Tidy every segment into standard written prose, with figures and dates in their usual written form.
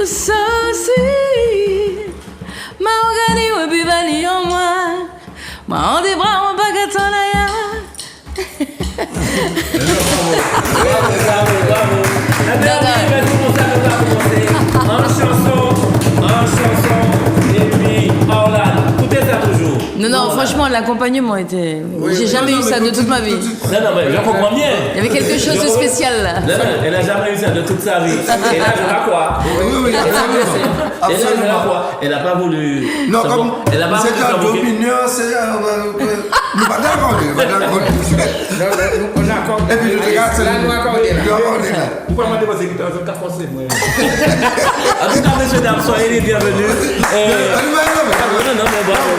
Usosi Maogani webivani yoma Maondi bravo bagatonaya. En chanson, et puis Orlane, tout est ça toujours. Non, franchement, l'accompagnement était. J'ai jamais eu ça de toute ma vie. Non, mais je comprends bien. Il y avait quelque chose de spécial là. Non, elle n'a jamais eu ça de toute sa vie. Et là, je la crois. Oui, Elle n'a pas voulu. Non, comme. Elle n'a pas voulu. C'est une opinion, c'est. Nous pas d'accord. Et puis je regarde, c'est la loi accordée. Pourquoi moi déposer que tu as un cas français? En tout cas, messieurs, dames, soyez les bienvenus. Non, mais bravo.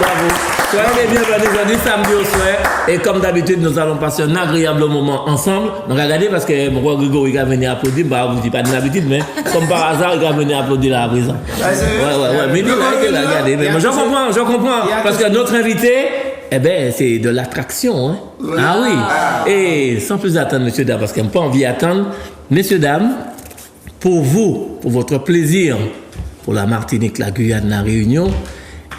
Soyez les bienvenus aujourd'hui, samedi au soir. Et comme d'habitude, nous allons passer un agréable moment ensemble. Donc, regardez, parce que mon roi Grégory va venir applaudir. Bah, vous ne dites pas d'habitude, mais comme par hasard, il va venir applaudir là à présent. Ouais. Mais regardez. Mais je comprends. Parce que notre invité, eh ben, c'est de l'attraction. Hein? Ah oui. Et sans plus attendre, messieurs, dames, parce qu'on n'a pas envie d'attendre, messieurs, dames, pour vous, pour votre plaisir, pour la Martinique, la Guyane, la Réunion,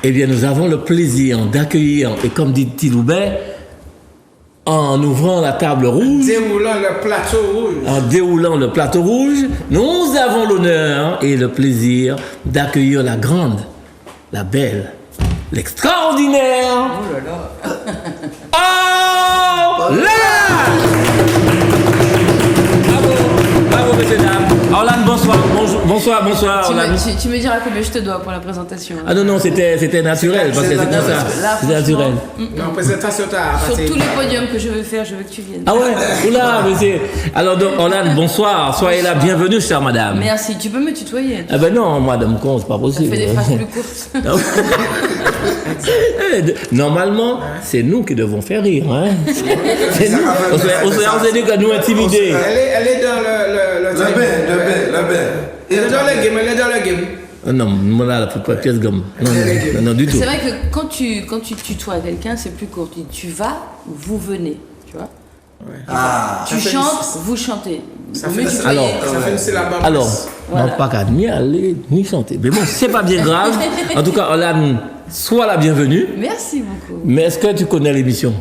eh bien, nous avons le plaisir d'accueillir, et comme dit Tiloubet, en ouvrant la table rouge, en déroulant le plateau rouge, nous avons l'honneur et le plaisir d'accueillir la grande, la belle, l'extraordinaire. Oh là là. Orlane! Bravo, messieurs, dames. Orlane, bonsoir. Bonsoir, Orlane. Tu me diras combien je te dois pour la présentation. Ah non, c'était naturel, parce que c'est comme ça. C'est naturel. Non, présentation, sur tous les podiums que je veux faire, je veux que tu viennes. Ah ouais? Oula, monsieur. Alors, donc, Orlane, bonsoir. Soyez là, bienvenue, chère madame. Merci, tu peux me tutoyer. Ah ben non, madame con, c'est pas possible. Ça fait des phrases plus courtes. Normalement, c'est nous qui devons faire rire. Hein? C'est nous. On s'est dit que nous intimider. Elle est dans le bain. Elle est dans le game. Non, moi là, faut pas pièce gomme. Non, du tout. C'est vrai que quand tu tutoies quelqu'un, c'est plus court. Tu dis tu vas, vous venez. Tu vois? Ouais. Tu chantes, vous chantez. Ça fait une syllabe. Alors, voilà. Non, pas qu'à ni aller, ni chanter. Mais bon, c'est pas bien grave. En tout cas, Orlane, sois la bienvenue. Merci beaucoup. Mais est-ce que tu connais l'émission?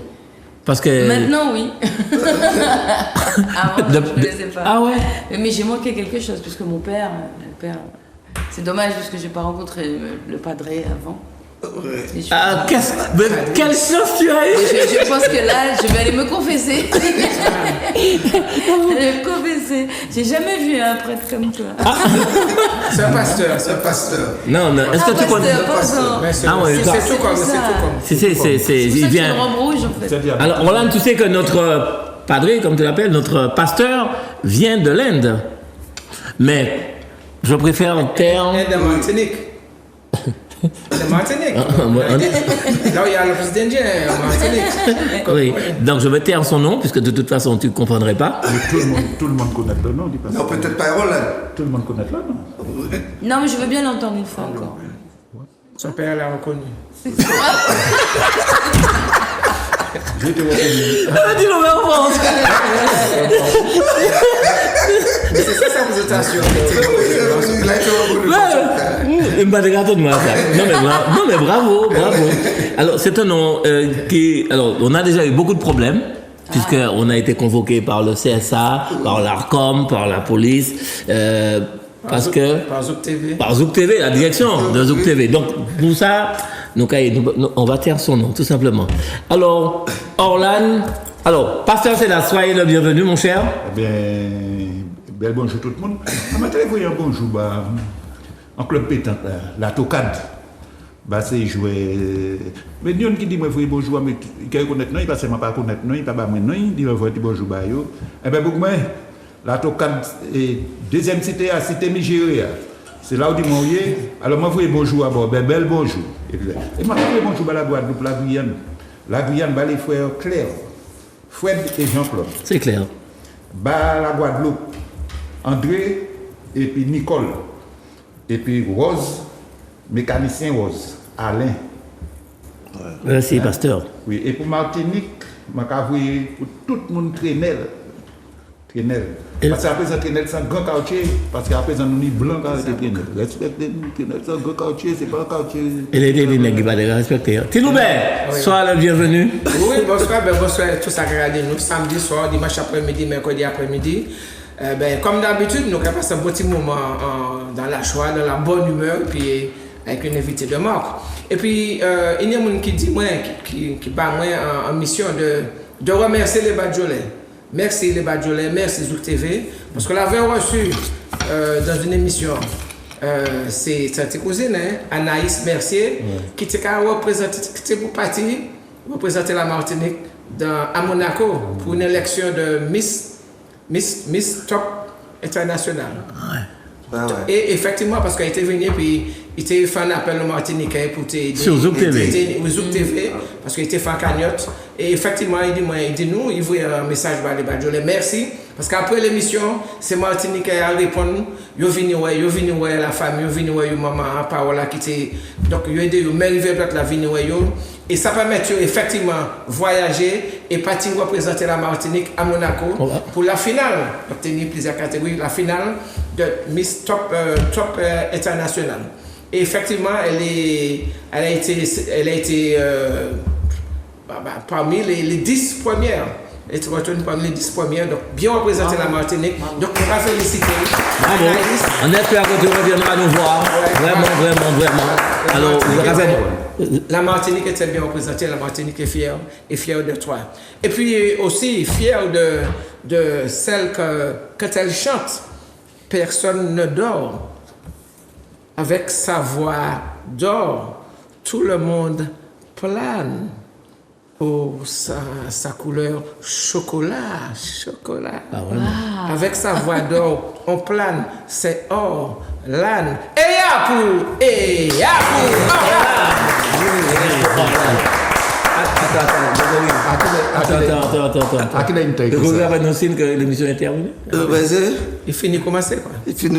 Parce que... Maintenant, oui. Avant, je ne connaissais pas. Ah ouais? Mais j'ai manqué quelque chose, puisque mon père... C'est dommage, parce que je n'ai pas rencontré le padré avant. Ah, quelle chance tu as eu! Je pense que là, je vais aller me confesser. Me confesser. J'ai jamais vu un prêtre comme toi. C'est un pasteur. Non, est-ce que tu connais... Ah ouais, c'est tout comme. C'est pour ça que tu me rends rouge, en fait. Alors, Orlane, tu sais que notre padré, comme tu l'appelles, notre pasteur, vient de l'Inde. Mais je préfère un terme... L'Inde de Martinique. C'est Martinique. Là où il y a le président indien, Martinique. Oui, donc je vais taire son nom, puisque de toute façon tu ne comprendrais pas. Mais tout le monde connaît le nom du pasteur. Non, peut-être pas Roland. Tout le monde connaît le nom. Non, mais je veux bien l'entendre une fois encore. Son père l'a reconnu. J'ai été reconnu. Dis-le, mais en France. C'est ça sa présentation. Non, mais bravo. Alors, c'est un nom qui... Alors, on a déjà eu beaucoup de problèmes, puisqu'on a été convoqué par le CSA, par l'ARCOM, par la police, Par Zouk TV, la direction de Zouk TV. Donc, pour ça, on va taire son nom, tout simplement. Alors, Orlane... Alors, pasteur, c'est là, soyez le bienvenu, mon cher. Eh bien, bel bonjour tout le monde. Je vais téléphone un bonjour en club pétanque, la tocade. C'est jouer. Mais il y a qui dit moi faut bonjour, mais qui connaît non, il passe pas connaître non, il pas moi non, il dit faut bonjour ba yo. Eh bien beaucoup la tocade deuxième cité à cité Nigeria. C'est là où dit mon alors moi faut bonjour à bord, bel bonjour. Et moi faut bonjour à la Guadeloupe, la Guyane. La Guyane ba les frères Claire, Fred et Jean-Claude. C'est clair. Ba la Guadeloupe, André et puis Nicole. Et puis Rose, mécanicien Rose, Alain. Merci, pasteur. Oui, et pour Martinique, je vais pour tout le monde traîner. Kenel. Parce qu'à présent, Kenel, c'est un grand quartier. Parce qu'à présent, nous sommes blancs avec Kenel. Respectez-nous, Kenel, c'est un grand quartier, c'est pas un quartier. Et les nègres qui va les respecter. Tiloubert, sois le bienvenu. Oui, bonsoir, bonsoir tout ça qui regardez nous. Samedi soir, dimanche après-midi, mercredi après-midi. Comme d'habitude, nous avons passé un petit moment dans la joie, dans la bonne humeur, puis avec une invitée de marque. Et puis, il y a des gens qui disent, qui bat moi en mission de remercier les Badjolais. Merci les Badjolais, merci Zouk TV, parce que l'avait reçu dans une émission, c'est sa cousine, Anaïs Mercier, qui était représenter la Martinique à Monaco pour une élection de Miss Top International. Et effectivement, parce qu'elle était venue, puis il était fait un appel au Martiniquais pour sur Zouk TV. Zouk TV, parce qu'il était fait en cagnotte. Et effectivement, il dit nous, il voulait un message par les Badjolais. Merci, parce qu'après l'émission, c'est Martiniquais à répondre. Ils viennent voir la famille, ils viennent voir maman, Paola qui était. Donc, ils ont aidé, ils ont arrivé la venir voir. Et ça permet effectivement voyager et partir représenter la Martinique à Monaco pour la finale, obtenir plusieurs catégories, la finale de Miss Top International. Et effectivement, elle a été parmi les 10 premières. Elle est retenue parmi les 10 premières, donc bien représenter la Martinique. Donc on va féliciter. Bravo. On espère que tu reviendras nous voir. Vraiment. Alors, la Martinique était bien représentée, la Martinique est fière de toi. Et puis aussi fière de celle que quand elle chante, personne ne dort. Avec sa voix d'or, tout le monde plane. Oh, sa couleur chocolat. Avec sa voix d'or, on plane, c'est or, l'âne. Et Yapou. Attends. Vous avez annoncé que l'émission est terminée? Il finit commencer quoi? Tutus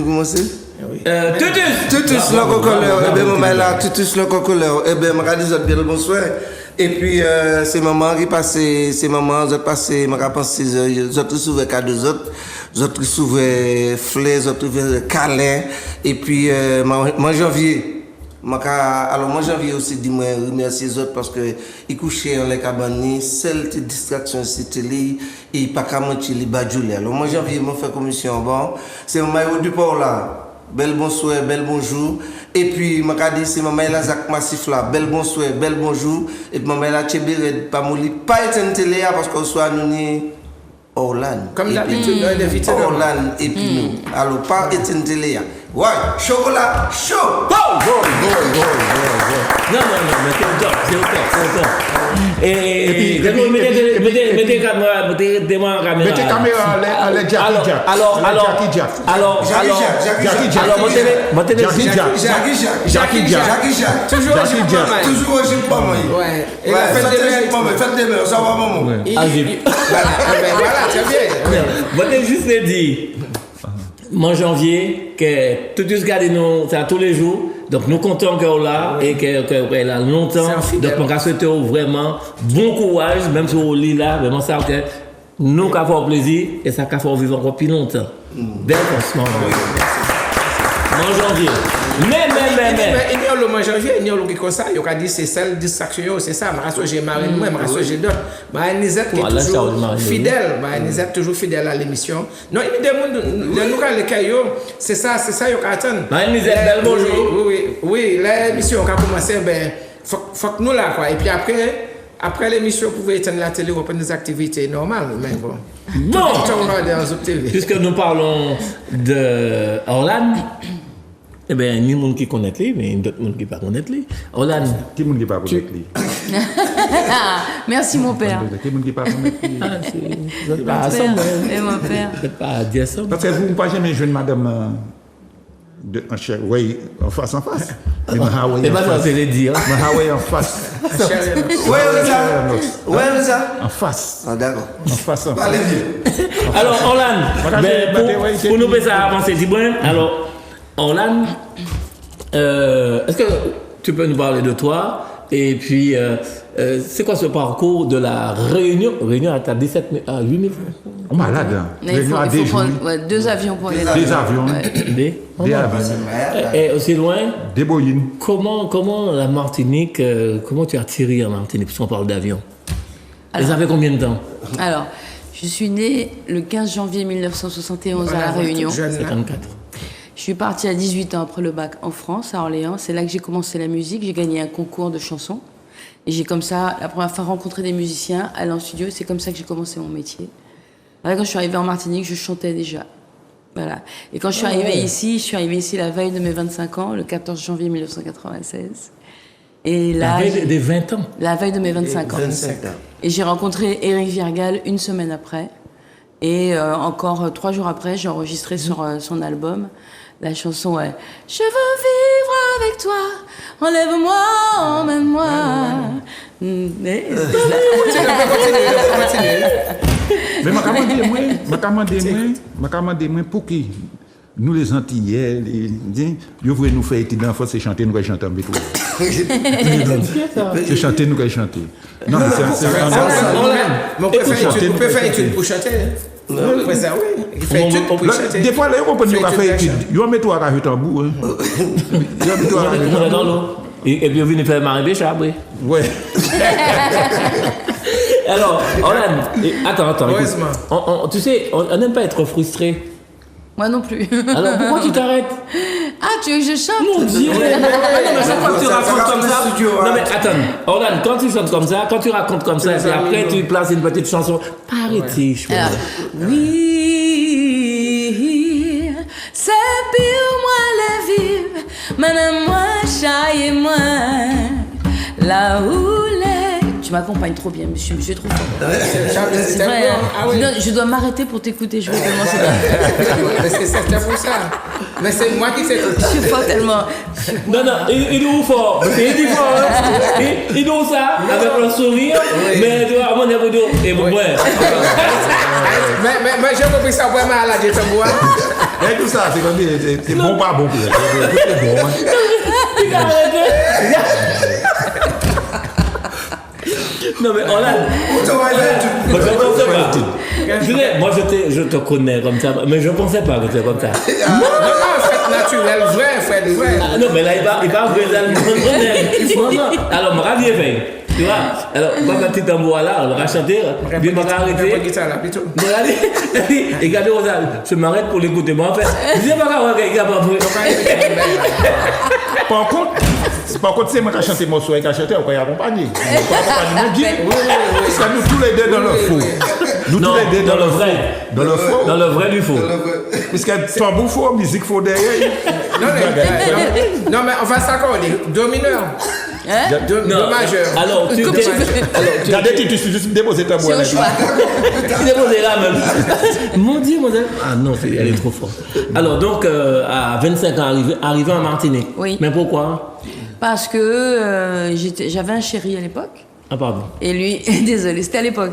le cocoleur, Tutus le cocoleur, je dis bien le bonsoir. Et puis, c'est maman qui passe, c'est maman, je passe, je pense, je te souviens qu'à deux autres, je te souviens fleurs, je te souviens câlin, et puis, moi janvier, alors moi janvier aussi, dis-moi, remercier les autres parce que, ils couchaient dans les cabanes, seule distraction, c'était lui, et pas qu'à mentir, les Badjolais. Alors moi janvier, moi fait commission, bon, c'est maman du port là. Bel bonsoir, bel bonjour. Et puis, je dis, c'est maman la Zak Massif là. Bel bonsoir, bel bonjour. Et puis, maman la Tchébéré, pas mouli, pas éteindre télé parce qu'on soit nous Orlan. Comme d'habitude, nous invitons Orlan et puis nous. Alors, pas éteindre télé. Ouais, chocolat chaud. Non, mais c'est au top. Et mettez caméra à la Jackie Jack. Alors, toujours pas moi. Ouais. Faites des mains, ça va maman. Voilà, c'est bien. Votez juste les dire. Mon janvier, que tout ce garde nous, c'est à tous les jours. Donc nous comptons qu'elle est là et qu'elle a longtemps. Donc on va souhaiter vraiment bon courage, même si on lit là, vraiment ça que nous qu'à faire plaisir et ça qu'à faire vivre encore plus longtemps. Bel lancement. Mon janvier. Mais. Il y a le mois janvier, il y a le qui comme ça, il y a dit c'est celle distraction, c'est ça. J'ai marié moi, j'ai d'autres. Nizette qui est toujours fidèle. Nizette toujours fidèle à l'émission. Non, il y a des gens, nous quand les cailloux, c'est ça, il y a attendre. Nizette, bel bonjour. Oui, l'émission qui a commencé, faut que nous là quoi. Et puis après l'émission, vous pouvez éteindre la télé, reprendre des activités normales, mais bon. Puisque nous parlons de Orlan. Eh bien, il y a des gens qui connaissent lui, mais d'autres gens qui ne connaissent pas lui. Orlan, qui ne connaît pas lui? Merci mon père. Qui ne connaît pas lui? Vous n'êtes pas ensemble. Et mon père. Vous n'êtes pas dire ça. Parce que vous ne pouvez jamais jouer madame en chair, oui, en face. C'est pas ça, c'est les dire. Mais en face. Ouais, ça. En face. Ah, d'accord. En face. Allez-y. Alors, Orlan, pour nous faire avancer, alors, Orlan, est-ce que tu peux nous parler de toi Et puis, c'est quoi ce parcours de la Réunion? Réunion à 8 000 On est malade. Hein. Mais il faut prendre 2 avions pour aller là. Des avions. Des avions. Et aussi loin, Des boyines. comment la Martinique, comment tu as atterri en Martinique, puisqu'on parle d'avion? Ça fait combien de temps? Alors, je suis née le 15 janvier 1971 à La Réunion. 54. Je suis partie à 18 ans après le bac en France, à Orléans. C'est là que j'ai commencé la musique. J'ai gagné un concours de chansons. Et j'ai comme ça, la première fois, rencontré des musiciens, aller en studio. C'est comme ça que j'ai commencé mon métier. Après, quand je suis arrivée en Martinique, je chantais déjà. Voilà. Et quand je suis arrivée ici la veille de mes 25 ans, le 14 janvier 1996. Et là, La veille des 20 ans. la veille de mes 25 ans. 25 ans. Et j'ai rencontré Éric Virgal une semaine après. Et encore 3 jours après, j'ai enregistré sur son album la chanson Je veux vivre avec toi, enlève-moi, emmène-moi. Mais Mais je commande moi pour qui nous les Antillais, ils veulent nous faire étudier d'enfants, c'est chanter, nous allons chanter en béton. C'est chanter, nous allons chanter. Non, mais c'est on peut faire étude pour chanter. Oui, ça, oui. Il fait étude pour chanter. Des fois, là, on peut faire étude. Ils vont mettre toi à rajouter un bout. On est dans l'eau. Et puis on vient faire Marie Béchard, oui. Ouais. Alors, attends. Heureusement. Écoute, tu sais, on n'aime pas être frustré. moi non plus. Alors pourquoi tu t'arrêtes? Ah, tu veux que je chante? Mon Dieu! Non, mais chaque fois que tu racontes comme ça. Non, mais attends, Orlane, quand tu chantes comme ça, quand tu racontes comme ça, et après tu places une petite chanson, pas arrêter, je Alors, oui, c'est pire moi la vie, madame moi, chaille moi, là où les... Tu m'accompagnes trop bien, monsieur, je suis trop fort. C'est vrai, hein. Ah oui. Non, je dois m'arrêter pour t'écouter, je vais tellement c'est bien. Mais c'est certain pour ça. Mais c'est moi qui sais. Je suis fort tellement. Non, il nous fort. Il dit fort. Il nous ça, avec un sourire, mais tu vois, à mon niveau, et bon, ouais. Mais j'ai compris ça pour moi à la diète bois. Et tout ça, c'est comme c'est bon, pas bon. C'est bon. Il a arrêté. Non mais Orlane, moi je te connais comme ça, mais je ne pensais pas que tu es comme ça. Non, fait naturel, vrai. Ah, non mais là il va vrai. Alors je vais bien. Tu vois, alors quand ma petite tambour là, on va chanter, bien on va arrêter. Et regardez, je m'arrête pour l'écouter. Moi en fait, je ne sais pas quand il Par contre, c'est moi qui ai chanté mon soir et qui a chanté, on va accompagner. Parce que nous tous les deux dans le faux. Nous tous les deux dans le vrai. Dans le faux. Dans le vrai du faux. Parce que tambour faux, musique faux derrière. Non, mais on va s'accorder. Do mineur. Do majeur. Alors, tu Regardez, tu suis déposé ta boîte. C'est au choix. tu déposé là même. Mon Dieu, ah non, elle est trop forte. Alors donc, à 25 ans, arrivé en Martinique. Oui. Mais pourquoi? Parce que j'avais un chéri à l'époque. Ah pardon. Et lui, désolé, c'était à l'époque.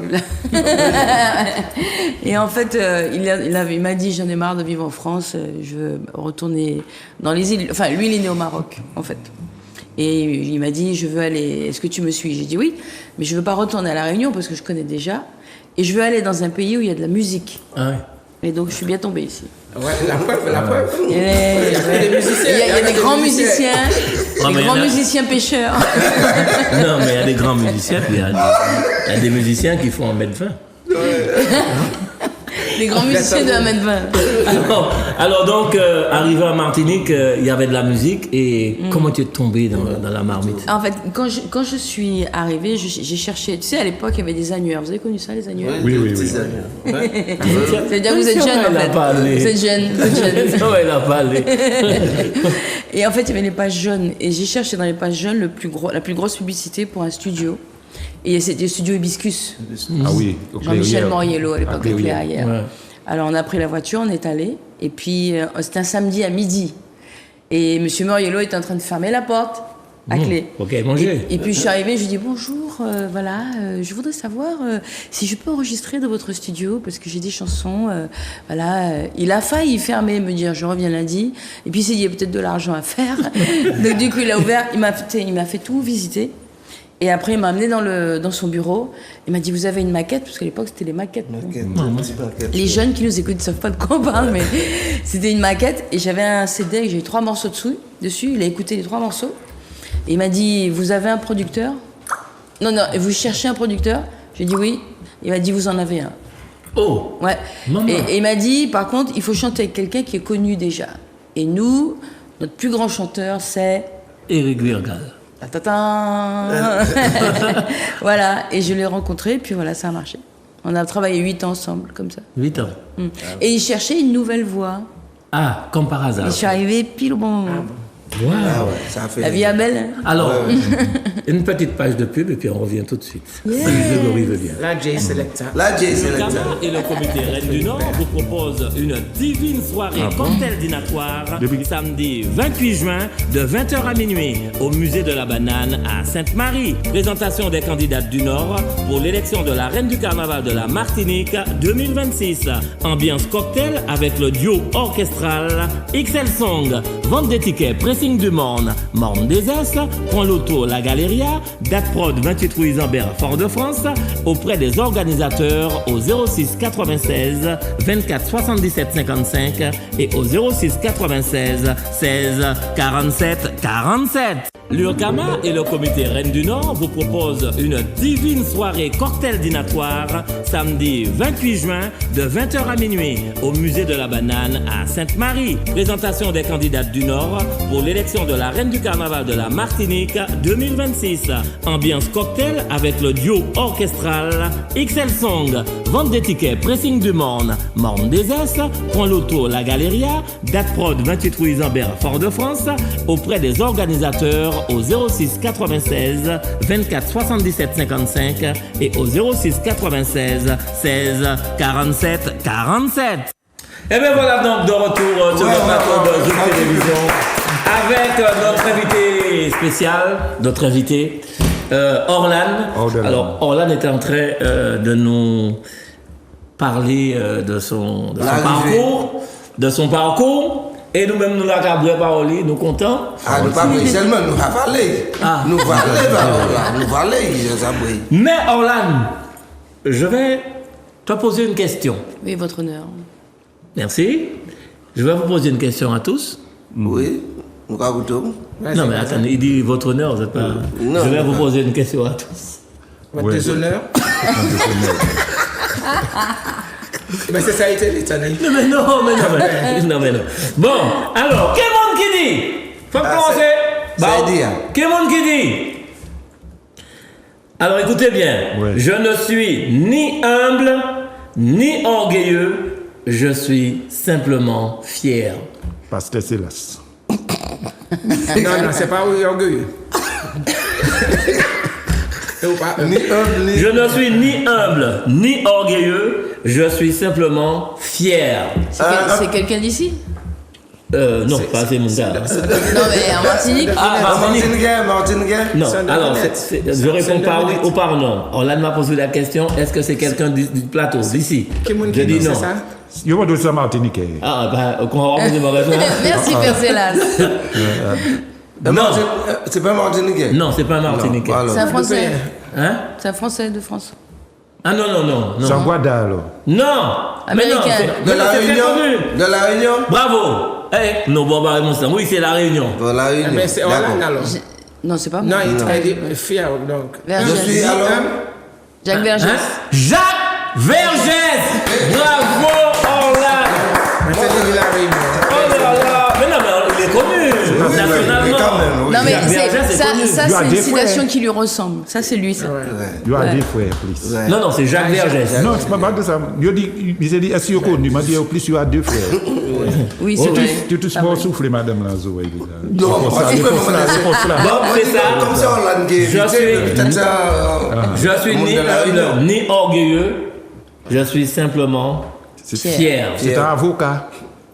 Et en fait, il m'a dit, j'en ai marre de vivre en France, je veux retourner dans les îles. Enfin, lui, il est né au Maroc, en fait. Et il m'a dit, je veux aller, est-ce que tu me suis? J'ai dit oui, mais je veux pas retourner à La Réunion parce que je connais déjà. Et je veux aller dans un pays où il y a de la musique. Ah ouais. Et donc, je suis bien tombée ici. Ouais, la preuve. Il y a des grands musiciens, des grands musiciens pêcheurs. Non, mais il y a des grands musiciens, puis il y a des musiciens qui font 1m20. Des grands musiciens de 1m20. Alors donc, arrivé en Martinique, il y avait de la musique. Et comment tu es tombé dans la marmite? En fait, quand je suis arrivée, j'ai cherché... Tu sais, à l'époque, il y avait des annuaires. Vous avez connu ça, les annuaires? Oui. C'est-à-dire que vous êtes jeune, en fait. Vous êtes jeune. Non, elle n'a pas allé. Et en fait, il y avait les pages jaunes. Et j'ai cherché dans les pages jaunes la plus grosse publicité pour un studio. Et c'était le studio Hibiscus. Ah oui. Jean-Michel Moriello, à l'époque, de Clairière. Ouais. Alors, on a pris la voiture, on est allé. Et puis, c'était un samedi à midi. Et M. Moriello était en train de fermer la porte à clé. Ok, manger. Et puis, je suis arrivée, je lui ai dit bonjour, je voudrais savoir si je peux enregistrer dans votre studio, parce que j'ai des chansons. Il a failli fermer, me dire je reviens lundi. Et puis, il s'est dit il y a peut-être de l'argent à faire. Donc, du coup, il a ouvert, il m'a fait tout visiter. Et après, il m'a amené dans son bureau. Il m'a dit, vous avez une maquette? Parce qu'à l'époque, c'était les maquettes. Les jeunes qui nous écoutent ne savent pas de quoi on parle, mais c'était une maquette. Et j'avais un CD, j'ai eu 3 morceaux dessus. Il a écouté les 3 morceaux. Et il m'a dit, vous avez un producteur? Non, et vous cherchez un producteur? J'ai dit oui. Il m'a dit, vous en avez un. Oh. Ouais. Maman. Et il m'a dit, par contre, il faut chanter avec quelqu'un qui est connu déjà. Et nous, notre plus grand chanteur, c'est... Éric Virgal. Voilà, et je l'ai rencontré, puis voilà, ça a marché. On a travaillé 8 ans ensemble, comme ça. 8 ans. Et il cherchait une nouvelle voix. Ah, comme par hasard. Et je suis arrivée pile au bon moment. Wow. Ah ouais, ça a fait. La vie est belle. Hein. Alors, une petite page de pub et puis on revient tout de suite. Si Grégory veut bien. La J Selecta. La J Le Selecta. Kama et le comité Rennes du Nord vous proposent une divine soirée cocktail dînatoire samedi 28 juin de 20h à minuit au musée de la Banane à Sainte-Marie. Présentation des candidates du Nord pour l'élection de la reine du carnaval de la Martinique 2026. Ambiance cocktail avec le duo orchestral XL Song. Vente des tickets, pressing du Morne, Morne des As, Point Loto, La Galéria, Date Prod 28 rue Isambert, Fort-de-France, auprès des organisateurs au 06 96 24 77 55 et au 06 96 16 47 47. L'URCAMA et le comité Rennes du Nord vous proposent une divine soirée cocktail dînatoire samedi 28 juin de 20h à minuit au musée de la Banane à Sainte-Marie. Présentation des candidates du Nord pour l'élection de la reine du carnaval de la Martinique 2026. Ambiance cocktail avec le duo orchestral XL Song. Vente des tickets, pressing du Morne, Morne des As, Point Loto, La Galéria, Date Prod 28 rue Isambert, Fort-de-France, auprès des organisateurs au 06 96 24 77 55 et au 06 96 16 47 47. Et bien voilà donc de retour sur le plateau de Zoom Télévision avec notre invité spécial, notre invité Orlan. Alors Orlan était en train de nous parler de son parcours. Et nous-mêmes, nous l'avons parlé, nous contents. Ah, nous pas seulement, nous avons parlé. Nous parlé, Mais Orlan, je vais te poser une question. Oui, votre honneur. Merci. Je vais vous poser une question à tous. Oui, nous avons tout. Non, mais attendez, il dit votre honneur, vous êtes pas... Je vais vous poser une question à tous. Votre déshonneur. Mais c'est ça, il était l'éternel. Non, mais non. Bon, alors, quel monde qui dit? Faut commencer. Ça dit. Quel monde qui dit? Alors, écoutez bien. Ouais. Je ne suis ni humble, ni orgueilleux. Je suis simplement fier. Pasteur Célas. Non, c'est pas orgueilleux. Je ne suis ni humble, ni orgueilleux. Je suis simplement fier. C'est quelqu'un d'ici? Non, pas c'est mon gars. Non, mais en Martinique. Martinique. Non, alors, je réponds par oui ou par non. Orlan m'a posé la question, est-ce que c'est quelqu'un du plateau, d'ici? Je dis non. Je vais dire Martinique. Ah, ben, qu'on va reposer ma réponse. Merci, Père Célas. Non, c'est pas Martinique. non, c'est pas un Martiniquais. C'est un Français. Hein? C'est un Français de France. Ah non. C'est un Guada, alors. Non! Américain. De la Réunion. De la Réunion. Bravo! Eh, non, bon, bah, réponse. Oui, c'est la Réunion. De la Réunion. Mais c'est Orlan alors. Non, c'est pas Non, moi. il est fier donc. Je suis Vergès. alors. Jacques Vergès. Hein? Jacques Vergès! Bravo, Orlan! Mais c'est de la Réunion. Oh là là! Mais non, mais il est connu! Nationalement! Non, mais Jacques Vergès, c'est ça, connu. ça Il y a c'est une des citation frères. qui lui ressemble. Ça, c'est lui, ça. Il a des frères, plus. Non, c'est Jacques Vergès. Non, c'est pas de ça. Il s'est dit, est-ce qu'il est connu? Il m'a dit, au plus, il a deux frères. Oui, c'est vrai. Tu tous m'as soufflé, madame Lazo. Non, Bon, c'est ça. Comme ça, on l'a dit. Je suis ni humble, ni orgueilleux. Je suis simplement fier. C'est un avocat.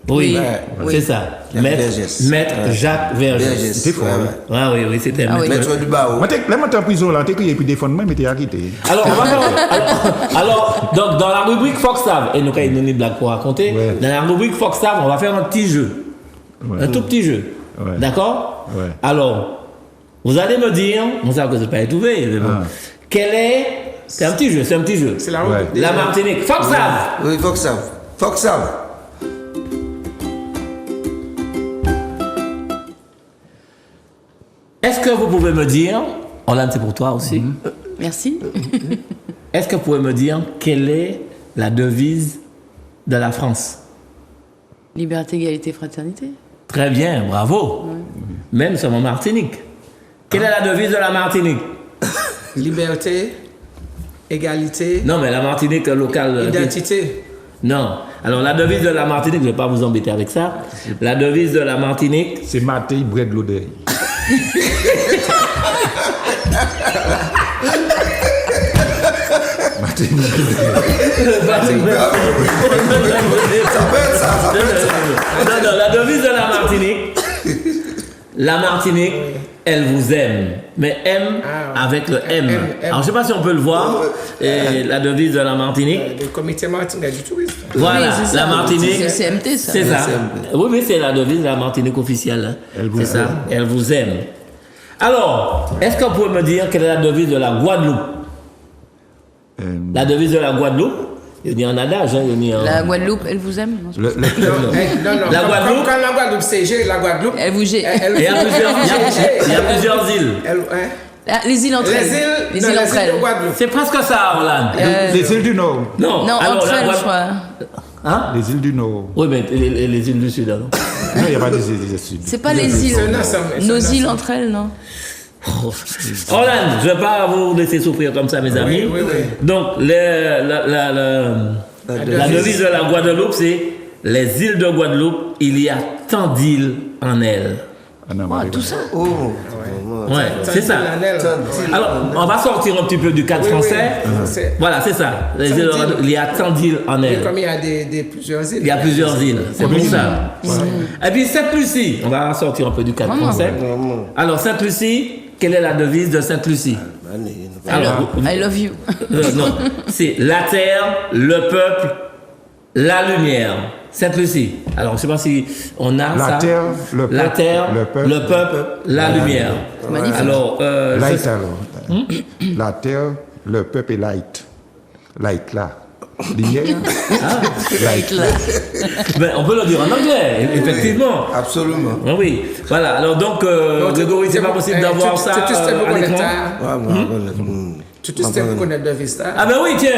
Oui, Oui. c'est ça. Jacques Vergès. Maître Jacques Vergès. C'était fort. Ah oui, c'était Ah oui. Maître du barreau. Là, je suis en prison, là, tu crié, puis défendre moi, mais tu es acquitté. Alors, on va faire, alors, donc, dans la rubrique Fox Save, et nous, quand il nous donne une blague pour raconter, Ouais. dans la rubrique Fox Save, on va faire un petit jeu. Ouais. Un tout petit jeu. Ouais. D'accord? Ouais. Alors, Vous allez me dire, on sait que c'est pas étouffé, mais bon. Quel est. C'est un petit jeu. C'est la route. Ouais. La Martinique. Faut que ça. Oui, faut que ça. Faut que ça. Est-ce que vous pouvez me dire, Orlane, c'est pour toi aussi, Merci. est-ce que vous pouvez me dire quelle est la devise de la France? Liberté, égalité, fraternité. Très bien, bravo. Même sur mon Martinique. Quelle est la devise de la Martinique? Liberté, égalité, Non, mais la Martinique locale. identité. Non. Alors, la devise de la Martinique, je ne vais pas vous embêter avec ça. La devise de la Martinique, C'est Maté, Bred Lodey. Maté, non, la devise de la Martinique, elle vous aime. Mais aime avec le M. M. Alors, je ne sais pas si on peut le voir. Et la devise de la Martinique. Le comité martiniquais du tourisme. Voilà, Oui, c'est la ça. Martinique. C'est CMT, ça. C'est ça. CMT. Oui, mais c'est la devise de la Martinique officielle. Hein. Elle vous C'est ça. aime. Elle vous aime. Alors, est-ce qu'on peut me dire quelle est la devise de la Guadeloupe? La devise de la Guadeloupe, il y a un adage, hein, il y a un... La Guadeloupe, elle vous aime? Non, Non, non. La Guadeloupe. Quand la Guadeloupe, c'est G, la Guadeloupe. Elle vous gère. Il y a plusieurs îles. Ah, les îles entre Les elles. îles, Les non, îles entre de elles. Guadeloupe. C'est presque ça, Orlane. Les îles du Nord. Non, Non, alors entre la elles, je Guadeloupe... crois. Hein? Les îles du Nord. Oui, mais les îles du Sud, alors. Non, il n'y a pas des îles du Sud. C'est pas les îles. C'est un ensemble, c'est Nos un îles ensemble. entre elles, non? Orlane, je ne vais pas vous laisser souffrir comme ça, mes amis. oui, oui. Donc, la devise de la Guadeloupe, c'est les îles de Guadeloupe, il y a tant d'îles en elles. En Amérique. Tout ça. Oh. Ouais, c'est ça. Alors, on va sortir un petit peu du cadre français. C'est- Voilà, c'est ça. Les îles de Guadeloupe, il y a tant d'îles en Et elles. comme il y a plusieurs îles. Il y a plusieurs îles, c'est pour ça. Et puis Sainte-Lucie, on va sortir un peu du cadre français. Alors Sainte-Lucie, quelle est la devise de Sainte-Lucie? Alors, I love you. non, c'est la terre, le peuple, la lumière. Sainte-Lucie. Alors, je ne sais pas si on a La ça. terre, le la peuple, terre, le peuple, la lumière. Magnifique. Alors, Light alors. La terre, le peuple et light. Light là. Lumière. Light. Ben, on peut le dire en anglais, effectivement. Absolument. Ah oui, voilà. Alors donc, Grégory, c'est pas possible d'avoir ça à l'écran. Tu te sais connaître de Vista. Ah ben oui, tiens,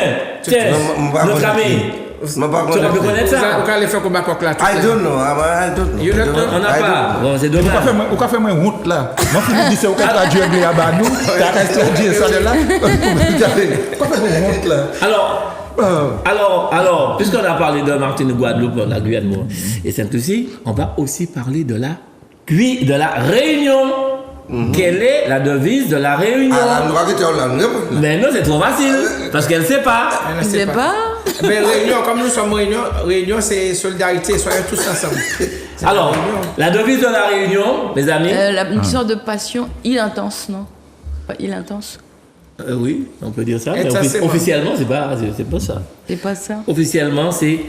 notre ami. Tu aurais pu connaître ça. Vous allez faire comme un coq là. I don't know. I don't know. You don't know? On n'a pas. Bon, c'est dommage. Ou qu'a fait moi honte là. Moi je dis c'est au cas de Dieu à Badou. T'as resté dire ça de là. Quoi fait moi honte là. Alors, puisqu'on a parlé de Martinique, Guadeloupe, la Guyane et Sainte-Lucie, on va aussi parler de la Réunion. Quelle est la devise de la Réunion? Mais non, c'est trop facile, parce qu'elle ne sait pas. Je sais pas. Mais Réunion, comme nous sommes Réunion, c'est solidarité, soyons tous ensemble. Alors, la devise de la Réunion, mes amis. Une sorte de passion, île intense, non? Pas île intense. Oui, on peut dire ça. Mais Intensément. officiellement, c'est pas ça. C'est pas ça. Officiellement, c'est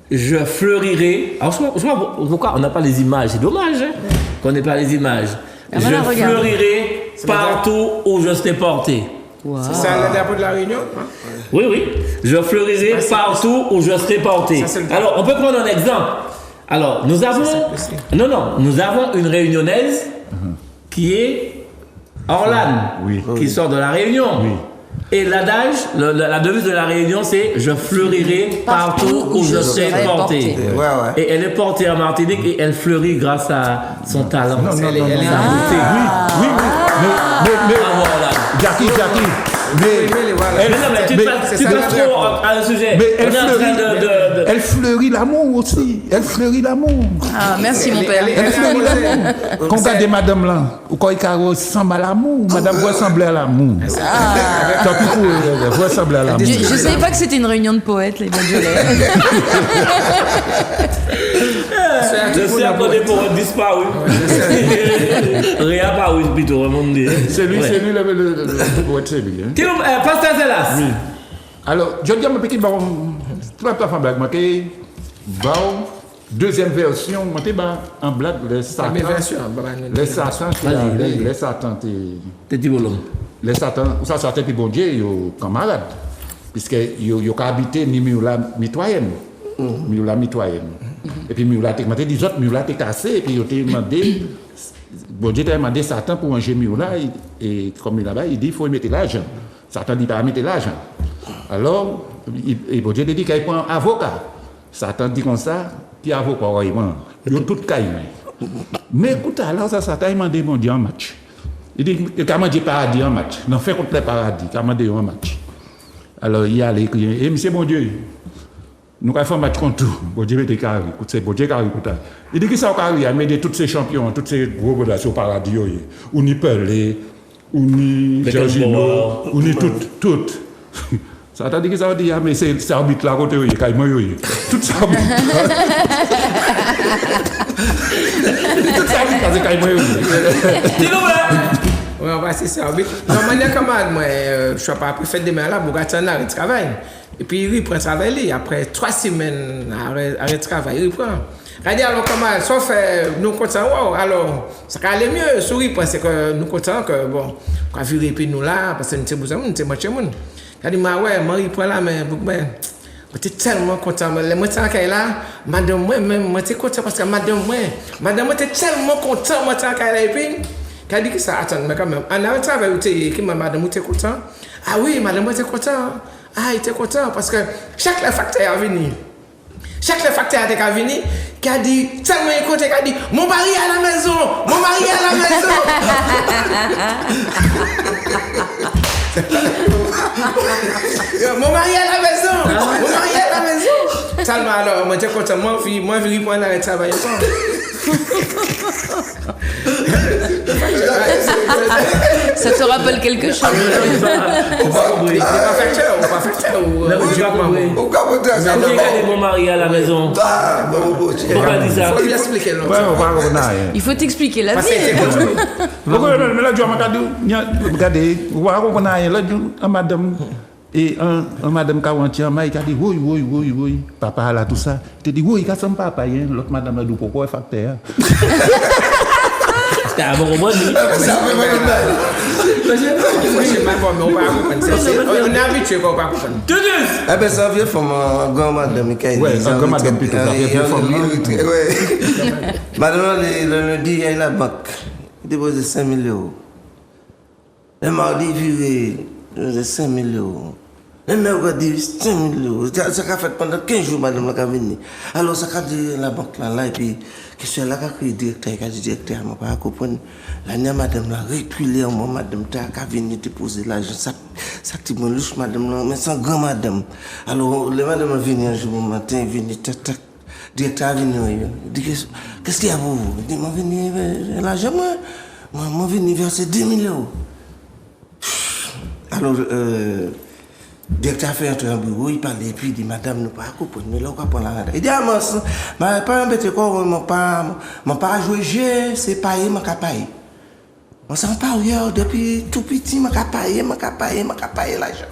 je fleurirai. Alors, je vois pourquoi on n'a pas les images. C'est dommage hein, qu'on n'ait pas les images. Ah, voilà, je regarde. fleurirai partout où je serai porté. C'est ça le drapeau de la Réunion? Hein? Oui. Je fleurirai partout où je serai porté. Ça, c'est le- Alors, on peut prendre un exemple. Alors, nous avons. Nous avons une réunionnaise qui est Orlane, Oui. qui sort de la Réunion. Oui. Et l'adage, la devise de la Réunion, c'est je fleurirai partout où je serai porté. Ouais. Et elle est portée en Martinique et elle fleurit grâce à son talent. Non, sa non, non, beauté. Oui. Mais Bravo, Orlane. Jackie. Mais Mais non, mais tu c'est te ça, passes trop à un sujet. Mais On est en train de... elle fleurit l'amour aussi. Elle fleurit l'amour. Ah, merci mon père. Elle fleurit l'amour. Quand on regarde madame là, ou quand il ressemble à l'amour, madame ressemble à l'amour. Tant pis pour ressemble à l'amour. Je savais pas que c'était une réunion de poètes, les Badjolais. Je sais à quoi des poètes disparus. Réapparus plutôt, vraiment dit. C'est lui, Ouais. le poète, c'est lui. hein. Pasteur Zelas. Alors, je dis à mon petit baron, tout la femme blague, moi, que baron, Deuxième version, moi, t'es en blague, les Satan. Les Satan, T'es dit bon. les Satan, ça sortait puis bon Dieu, yo camarade. Puisque yo habité ni Mioula mitoyenne. Mioula mitoyenne. Et puis Mioula t'es demandé des autres Mioula t'es cassé et puis yo t'es demandé bon Dieu t'a demandé Satan pour manger Mioula et comme il là-bas, il dit il faut mettre l'argent. Satan dit pas mettre l'argent. Alors bon Dieu dit qu'il prend un avocat. Satan dit comme ça, qui avocat il prend. Yo tout caille. Mais écoute alors ça Satan il m'a demandé un match. Il dit qu'il a demandé paradis en match. Non fait contre les paradis, il a demandé un match. Alors, il y a les clients. Et monsieur, bon Dieu, nous avons fait un match contre tout. Bon Dieu, était carré. Écoute, bon Dieu, carré. Il dit que ça, carré, il met tous ces champions, tous ces gros gars sur paradis. Ou ni Pelé, ou ni Jorginho, ou ni toutes. Ça t'a dit que ça veut dire, mais c'est arbitre là, côté, il y a tout ça. Tout ça, c'est Oui, on va c'est ça. Normalement, comme moi, je ne suis pas préfet demain là, pour gâter un arrêt de travail. Et puis, il reprend travail après 3 semaines arrêt de travail, il reprend. Regardez alors comment, sauf nous contents, wow, alors ça va aller mieux, souris, parce que nous contents que, bon, quand on puis nous là, parce que nous sommes besoin, nous sommes moitié monde. Regardez, moi, ouais, moi, il prend la main, j'étais tellement content. Les montants qu'elle là, madame, moi, même, j'étais content parce que madame, moi, était tellement content, moi, qu'elle là, et puis, qu'elle dit que ça, attends, mais quand même, en arrêt de travail, qui madame, était content. Ah oui, madame, était content. Ah, il était content parce que chaque facteur est venu. Chaque facteur est venu, qui a dit, tellement écouté, qui a dit, mon mari est à la maison, mon mari est à la maison. Mon mari est à la maison, mon mari est à la maison. Tellement alors, moi j'étais content, moi je vais prendre l'arrêt de travail. Ça te rappelle quelque chose? On pas facteur. Mon mari à la maison. Il faut lui expliquer. Il faut t'expliquer la vie. Mais là, je regardez, vous voyez, là, madame, et un madame Kawanti, il a dit, oui, papa, là, tout ça. Il dit, oui, il a son papa, l'autre madame a dit, pourquoi il fait facteur? C'était avant au moins. On est habitué qu'on va comprendre. Eh bien, ça vient de ma grand-madame qui a dit. Oui, un grand-madame plutôt. Madame, le dit, il y a la banque. Il dépose 5 000 euros. Le mardi, il vire 5 000 euros. Le mercredi, 5 000 euros. Ça a fait pendant 15 jours, madame, la venue. Alors, ça a dit la banque là, et puis, question là, quand le directeur, quand le directeur m'a pas compris, la madame l'a reculé, madame, tu as venu déposer l'argent. Ça, tu me louche, madame, mais sans grand madame. Alors, le madame est venu un jour au matin, il est venu, tac, directeur est venu, il dit, qu'est-ce qu'il y a pour vous? Il dit, je suis venu l'argent, moi, je suis venu verser 10 000 euros. Alors, le directeur a fait entrer un bureau, il parlait, et puis il dit, madame, nous ne pouvons pas comprendre, mais là, on va prendre la rade. Il dit, ah, moi, je ne pas embêter quoi, je ne pas jouer jeu, c'est payer, je ne pas payer. On s'en parle, depuis tout petit, je ne pas payer l'argent.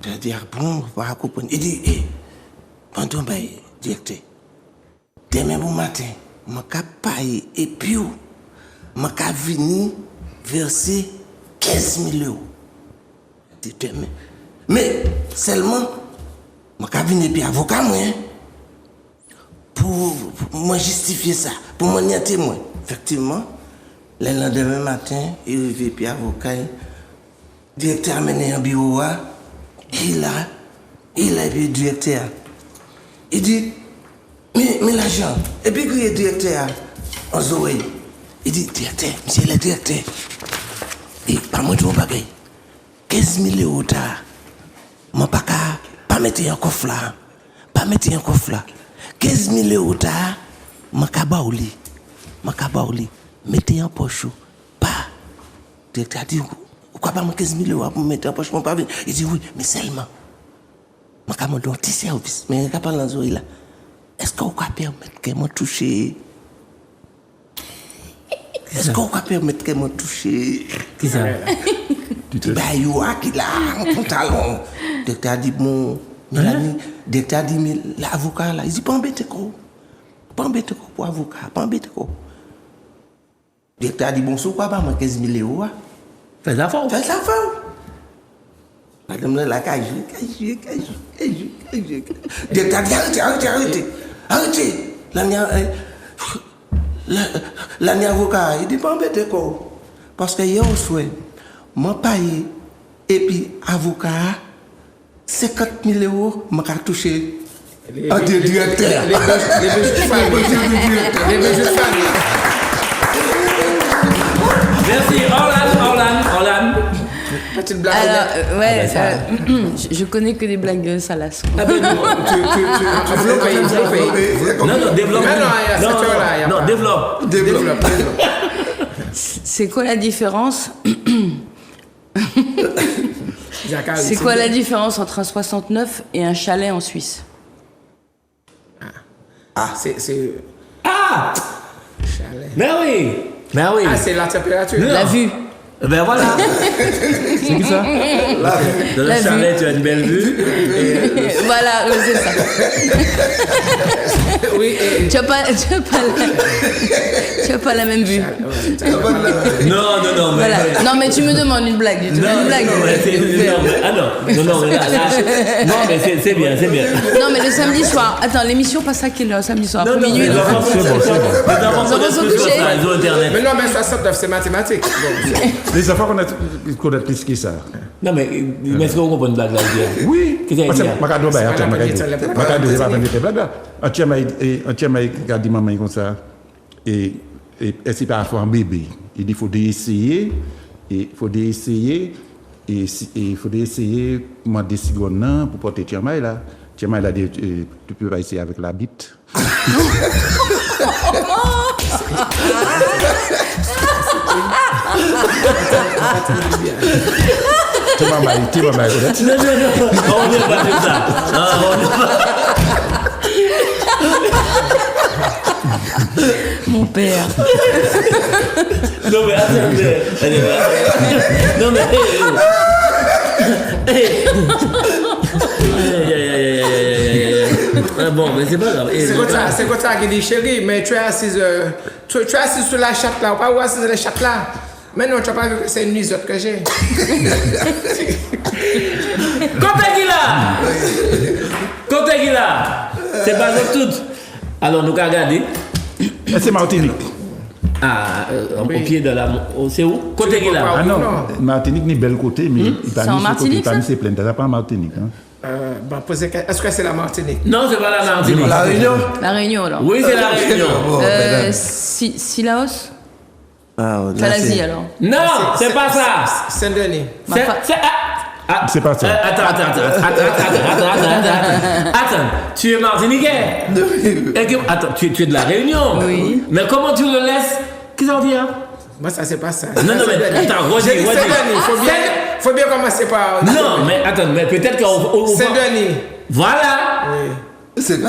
Je dis, ah bon, on va comprendre. Il dit, pendant que directeur, demain bon matin, je ne pas payer, et puis, je ne pas venir verser 15 000 euros. Mais seulement, je vais venir puis avocat pour moi justifier ça, pour moi y témoin. Effectivement, le lendemain matin, il arrive puis avocat, le directeur a mené un bureau, il a le directeur. Il dit, mais l'argent, et puis le directeur, on se voit, il dit, directeur, monsieur le directeur, et pas moi tout le bagage. 15 000 euros tard, je ne peux pas mettre un coffre là. 15 000 euros tard, je ne peux pas mettre en poche. Pas. Le directeur a dit, pourquoi pas 15 000 euros pour mettre en poche? Il dit, oui, mais seulement. Je ne peux pas un petit service. Mais je ne peux pas là. Est-ce qu'on peut permettre que je touche? Est-ce qu'on peut permettre que je touche? Qui ça? Ben, il y a qui là, un pantalon. Le docteur a dit, mon ami, le docteur a dit, mais l'avocat là, il dit, pas embêter quoi. pas embêter pour avocat, pas embêter. Le directeur a dit, bon, c'est quoi, pas 15 000 €. Fais ça fort. Fais ça fort. Madame là, cage. Directeur a dit, arrêtez. L'année avocat, il dit, pas embêter quoi. Parce que hier au soir, moi paye, et puis avocat, 50 000 €, je touché. Un directeur. Les besoins de famille. Merci, Orlan. Petite blague. Alors, ouais, je connais que des blagues salaces. Ah ben, non, développe. Non, développe. C'est quoi la différence C'est quoi la différence entre un 69 et un chalet en Suisse? C'est. Ah! Chalet. Mais oui. Ah, c'est la température. Non. La vue. Ben voilà. C'est qui ça? Dans le La chalet, vue. tu as une belle vue. Voilà, c'est ça. Oui, et. Tu as pas la même vue. Non, mais. Voilà. Non, mais tu me demandes une blague. Tu veux une blague. Non, mais c'est bien. Non, mais le samedi soir. Attends, l'émission passe à quelle heure? Samedi soir, après minuit. Les enfants connaissent plus que ça, ils ont Internet. Mais non, mais 69, c'est mathématique. Bon. Les enfants connaissent plus que ça. Non, mais est-ce qu'on comprend une blague là? Oui. Qu'est-ce qu'il y a? Parce que je vais dire maman comme ça. Et c'est pas un bébé. Il dit qu'il faut essayer. Il faut essayer. Et il faut essayer moi des secondes pour porter Tiamaï là. Tiamaï a dit tu peux pas essayer avec la bite. Tu m'as mal. Non, on n'est pas comme ça. Mon père. Non, mais attendez. Non, mais. Bon, mais c'est pas grave. C'est comme ça qu'il dit, chérie, mais tu es assise sur la chatte là, ou pas où assise sur la chatte là. Mais non, tu n'as pas vu que c'est une nuisotte que j'ai. Côté qu'il a. C'est pas nous toutes. Alors, nous allons regarder. C'est Martinique. Ah, au pied de la. C'est où? Côté qu'il a. Ah non, Martinique n'est bel côté, mais C'est en Martinique, ça? c'est plein. C'est pas en Martinique. Est-ce que c'est la Martinique? Non, c'est pas la Martinique. La Réunion. La Réunion, alors. Oui, c'est la Réunion. Silaos? Falazie alors. Non, c'est pas ça. Saint-Denis. C'est pas ça. Attends, tu es martiniquais. Attends, tu es de la Réunion. Oui. Mais comment tu le laisses? Qu'est-ce qu'on dit? Moi, ça, c'est pas ça. Non, mais attends, J'ai dit Saint-Denis. Faut bien commencer par. Non, mais attends, mais peut-être qu'on. Saint-Denis. Voilà. Oui.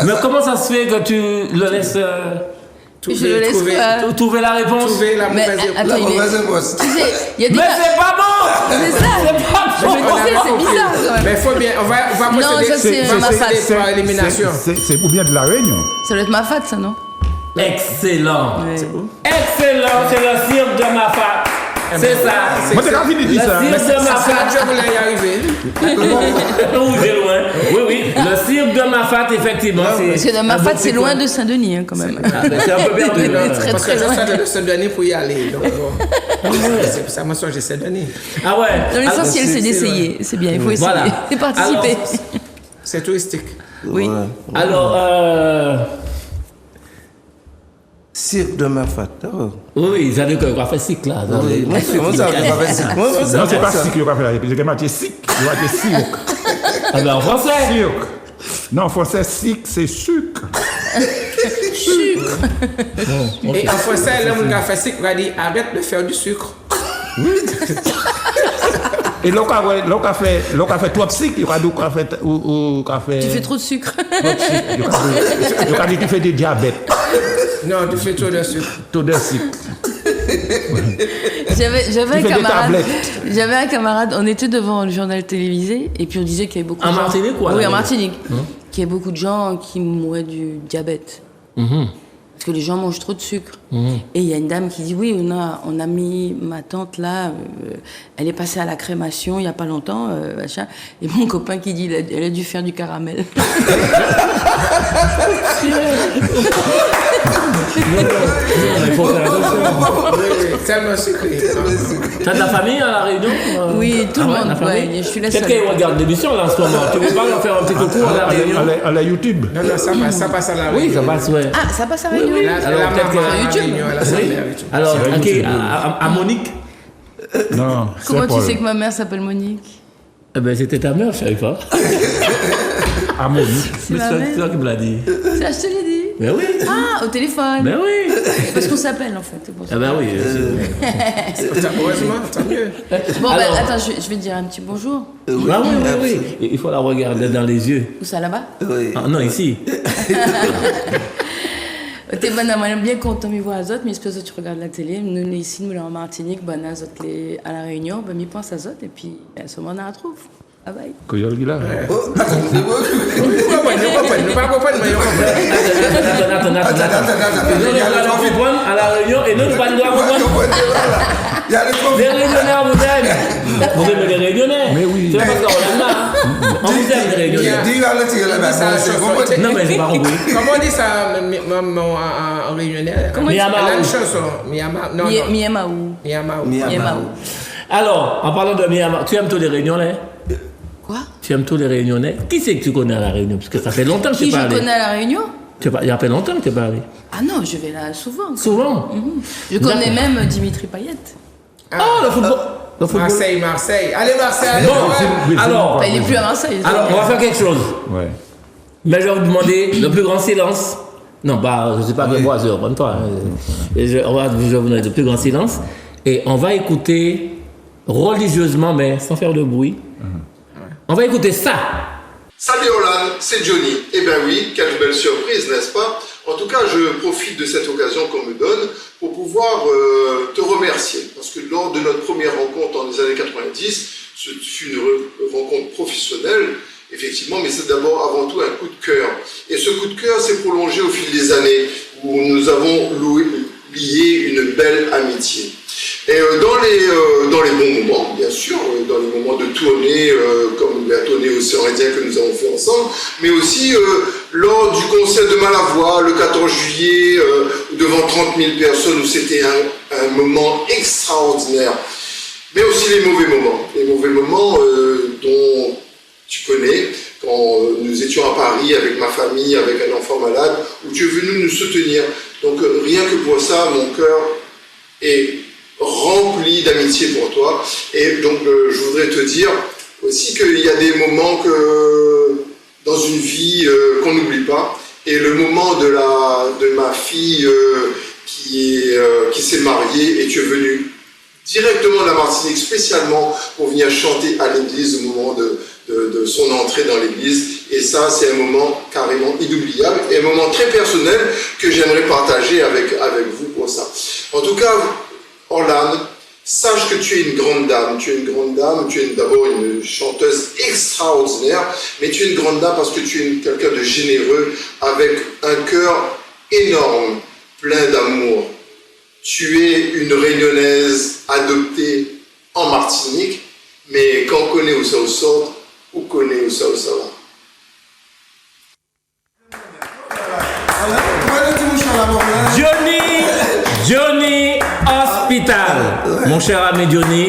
Mais comment ça se fait que tu le laisses Je le laisse trouver la réponse? Trouver la mauvaise réponse. La mauvaise réponse. Tu sais, il y a des Mais c'est pas bon! C'est ça. C'est pas bon! C'est bizarre quand même. Mais il faut bien. On va Non, ça, c'est ma fat. par élimination. C'est ou bien de la Réunion. Ça doit être ma fat, ça, non? Excellent! Ouais. Excellent! C'est le cirque de ma fat! C'est ça! Moi, c'est quand il dit ça. Le cirque de ma fat! Je voulais y arriver. Oui, c'est loin. Oui. Le cirque de ma fat, effectivement. Parce que ma fat, c'est loin de Saint-Denis, quand même. C'est un peu perdu. là. Très, Parce que très je loin. suis de Saint-Denis pour y aller. Donc, bon. C'est pour ça que moi, j'ai Saint-Denis. Ah ouais? Non, l'essentiel, c'est d'essayer. C'est bien, il faut essayer. Voilà. C'est participer. Alors, C'est touristique. Oui. Alors, Cirque de ma fat. oui, ça veut dire qu'on va faire cycle là. Comment ça, on va faire ça? Non, c'est pas sick, il va faire. C'est que c'est sick. Il va dire sick. Ah ben en français. Sucre. Non, en français, sick, c'est sucre. Et en français, l'homme qui a fait sucre va dire arrête de faire du sucre. Et l'on a fait trop de sucre, il a dit qu'on a fait. Tu fais trop de sucre. Il a dit que tu fais des diabètes. Non, tu fais trop de sucre. Trop de sucre. J'avais un camarade, on était devant le journal télévisé et puis on disait qu'il y avait beaucoup de En gens. Martinique, quoi, Oui, là, en oui. Martinique. Qu'il y avait beaucoup de gens qui mouraient du diabète. Parce que les gens mangent trop de sucre. Et il y a une dame qui dit oui, on a mis ma tante là, elle est passée à la crémation il n'y a pas longtemps, machin. Et mon copain qui dit elle a dû faire du caramel. Il faut faire attention. Tellement sucré. T'as de la famille à La Réunion? Oui, tout le monde. la famille? Ouais, je suis la seule. Quelqu'un regarde l'émission là en ce moment. Tu veux pas leur faire un petit coucou à La Réunion? À la YouTube. Non, ça passe à la Oui, Réunion. ça passe, ouais. Ah, ça passe à Réunion. Alors, La peut-être maman que- à YouTube. Réunion, elle a sa mère YouTube. Alors, C'est ok, YouTube. à Monique? Non. Comment tu Saint-Paul. sais que ma mère s'appelle Monique? Eh ben, c'était ta mère, je savais pas. À Monique. Mais ma c'est mère. toi qui me l'as dit. Ça, je te l'ai dit. Ben oui. Ah, au téléphone. Ben oui. Parce qu'on s'appelle en fait. c'est pour ça. Eh ben oui. Heureusement, tant mieux. Bon, Alors- ben, attends, je vais te dire un petit bonjour. Ah oui. Il faut la regarder dans les yeux. Où ça là-bas? Oui. Ah, non, ici. T'es bonne, on est bien content de voir Azot, mais espèce que tu regardes la télé. Nous, ici, nous, là, en Martinique, ben, Azot, à la Réunion, ben, m'y pense Azot, et puis, à ce moment, on la retrouve. Bye bye. Koyol Gila. Oh, attendez-moi. Nous pas comprendre, mais on comprend. Attends. Nous, nous allons comprendre à la Réunion et nous, nous allons comprendre. Il y a des Les problèmes. Réunionnais, on vous aime. Vous aimez les Réunionnais. Mais oui. C'est pas parce qu'on aime là. On vous aime, les Réunionnais. Dis à le tirer là-bas. Ça, C'est ça, bon, ça. Non, mais j'ai pas compris. Comment on dit ça en réunionnais? Comment tu- Elle a Miyamaou. une chanson. Miyamaou. Non, non. Miamaou. Miyamaou. Miamaou. Alors, en parlant de Myanmar, tu aimes tous les Réunionnais? Quoi? Tu aimes tous les Réunionnais? Qui c'est que tu connais à la Réunion? Parce que ça fait longtemps que tu Qui je parles. connais à la Réunion? Il y a pas longtemps que tu es parlé. Ah non, je vais là souvent. quoi. Souvent. Je connais D'accord. même Dimitri Payet. Oh, le football. Le football. Marseille. Allez, Marseille, allez. Bon, ouais. alors, Bah, il est plus à Marseille. alors, on va faire quelque chose. Ouais. Mais je vais vous demander le plus grand silence. Non, bah, je sais pas que moi, je reprends pas. Je vais vous demander le plus grand silence. Et on va écouter religieusement, mais sans faire de bruit. On va écouter ça. Salut Orlan, c'est Johnny. Eh bien oui, quelle belle surprise, n'est-ce pas? En tout cas, je profite de cette occasion qu'on me donne pour pouvoir te remercier. Parce que lors de notre première rencontre dans les années 90, ce fut une rencontre professionnelle, effectivement, mais c'est d'abord avant tout un coup de cœur. Et ce coup de cœur s'est prolongé au fil des années, où nous avons lié une belle amitié. Et dans les bons moments, bien sûr, dans les moments de tournée, comme la tournée Océan Indien que nous avons fait ensemble, mais aussi lors du concert de Malavoie, le 14 juillet, devant 30 000 personnes, où c'était un moment extraordinaire. Mais aussi les mauvais moments dont tu connais, quand nous étions à Paris avec ma famille, avec un enfant malade, où tu es venu nous soutenir. Donc rien que pour ça, mon cœur est rempli d'amitié pour toi. Et donc je voudrais te dire aussi qu'il y a des moments dans une vie qu'on n'oublie pas. Et le moment de ma fille qui s'est mariée, et tu es venu directement de la Martinique spécialement pour venir chanter à l'église au moment de son entrée dans l'église. Et ça, c'est un moment carrément inoubliable et un moment très personnel que j'aimerais partager avec vous pour ça. En tout cas, Orlane, sache que tu es une grande dame. Tu es une grande dame, tu es d'abord une chanteuse extraordinaire, mais tu es une grande dame parce que tu es quelqu'un de généreux, avec un cœur énorme, plein d'amour. Tu es une Réunionnaise adoptée en Martinique, mais quand on connaît où ça sort, on connaît où ça va. Johnny Hospital. Mon cher ami Johnny.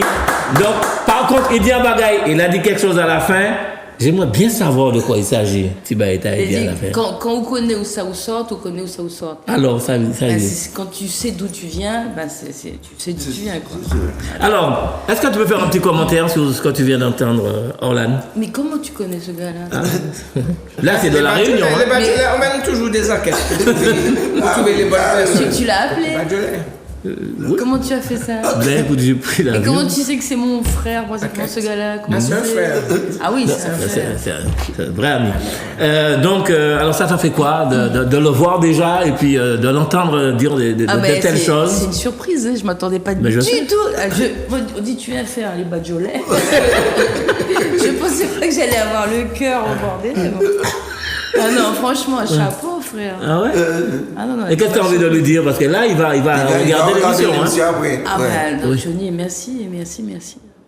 Donc, par contre, il dit un bagaille. Il a dit quelque chose à la fin. J'aimerais bien savoir de quoi il s'agit. Il dit, quand on connaît où ça sort, on connaît où ça sort. Alors, ça dit. Quand tu sais d'où tu viens, tu sais d'où tu viens. Quoi. Alors, est-ce que tu peux faire un petit commentaire sur ce que tu viens d'entendre, Orlane? Mais comment tu connais ce gars-là? Là, c'est de la Réunion. Hein. On mène toujours des enquêtes pour trouver les bonnes personnes. Tu l'as appelé? Badjolet. Comment tu as fait ça? Ben, écoute, j'ai pris la Et comment tu sais que c'est mon frère, pratiquement, ce gars-là? C'est un frère. Ah oui, c'est un frère. C'est un vrai ami. Donc, alors ça t'a fait quoi de le voir déjà et puis de l'entendre dire de telles choses? C'est une surprise, hein, je m'attendais pas Mais je du sais. tout. On dit tu viens faire les Badjolais. Je pensais pas que j'allais avoir le cœur embordé. Mais bon. Ah non, franchement, chapeau. frère. Ah ouais? Ah non, non. Et qu'est-ce que tu as envie de lui dire? Parce que là, il va regarder l'émission. Hein. Après. Ah Ouais. bah, donc, Johnny, merci.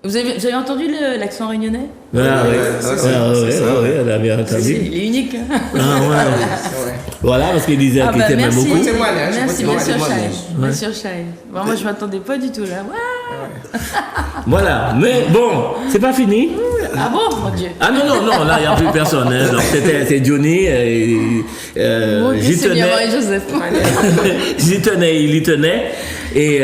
Vous avez entendu l'accent réunionnais? Ah oui, ça, c'est on a bien Il entendu. est unique. Hein. Ah ouais. Voilà, parce qu'il disait qu'il t'aimait merci. beaucoup. Témoignage, Merci, bien sûr, témoignage. Shai. Bien sûr, Shai. Bon, moi, je m'attendais pas du tout là. Ouais. Voilà, mais bon, c'est pas fini. Ah bon, mon Dieu. Ah non, là, il n'y a plus personne. Hein. Donc, c'est Johnny. Mon Dieu, J'y c'est bien tenais. Marie-Joseph. J'y tenais, il y tenait. Et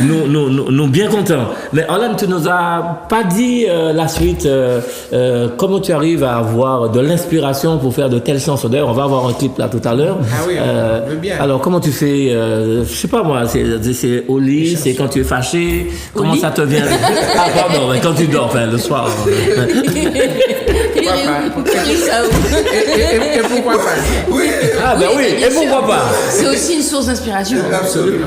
nous bien contents. Mais Orlane, tu nous as pas dit la suite. Comment tu arrives à avoir de l'inspiration pour faire de telles chansons? D'ailleurs, on va avoir un clip là tout à l'heure. Ah oui, on veut bien. Alors, comment tu fais? Je sais pas moi. C'est au lit, c'est quand tu es fâché. Comment ça te vient? Ah pardon, mais quand tu dors, enfin le soir. Il est ça où? Et pourquoi pas? Oui, Ah ben oui, bien et pourquoi sûr. pas? C'est aussi une source d'inspiration. absolument.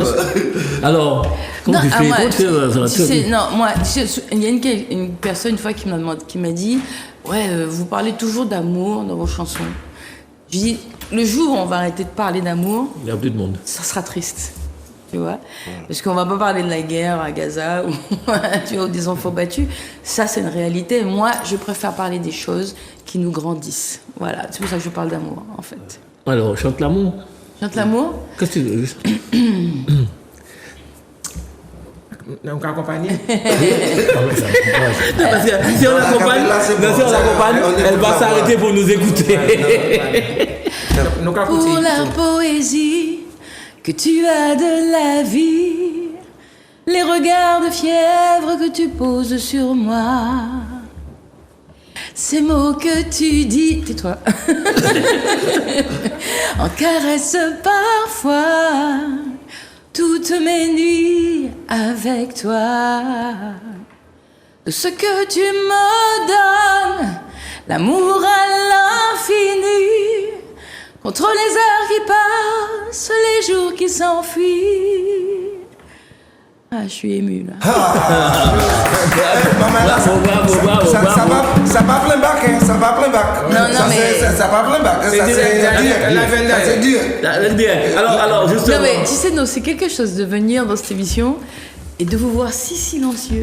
Alors, comment tu fais? moi, Comment tu fais, tu sais, non, moi, il y a une personne une fois qui m'a dit, ouais, vous parlez toujours d'amour dans vos chansons. Je dis, le jour où on va arrêter de parler d'amour, Il n'y a plus de monde. ça sera triste. Tu vois? Parce qu'on va pas parler de la guerre à Gaza ou tu vois, ou des enfants battus. Ça, c'est une réalité. Moi, je préfère parler des choses qui nous grandissent. Voilà, c'est pour ça que je parle d'amour, en fait. Alors, chante l'amour. Chante l'amour? Qu'est-ce que tu veux? Donc accompagné. Parce que si on l'accompagne, Là, c'est bon. si on l'accompagne, On est elle va pour s'arrêter pour nous écouter. Donc à Pour côté. la poésie que tu as de la vie, les regards de fièvre que tu poses sur moi, ces mots que tu dis, tais-toi, en caresse parfois toutes mes nuits avec toi. De ce que tu me donnes, l'amour à l'infini, contre les heures qui passent, les jours qui s'enfuient. Ah, je suis émue là. Bravo. Ça va plein bac, hein. Ça va plein bac. Non, Ça, mais- ça va plein bac. C'est Ça, dur, c'est dur. la veine Ça, c'est dur. Alors, justement. Non mais tu sais, non, c'est quelque chose de venir dans cette émission et de vous voir si silencieux.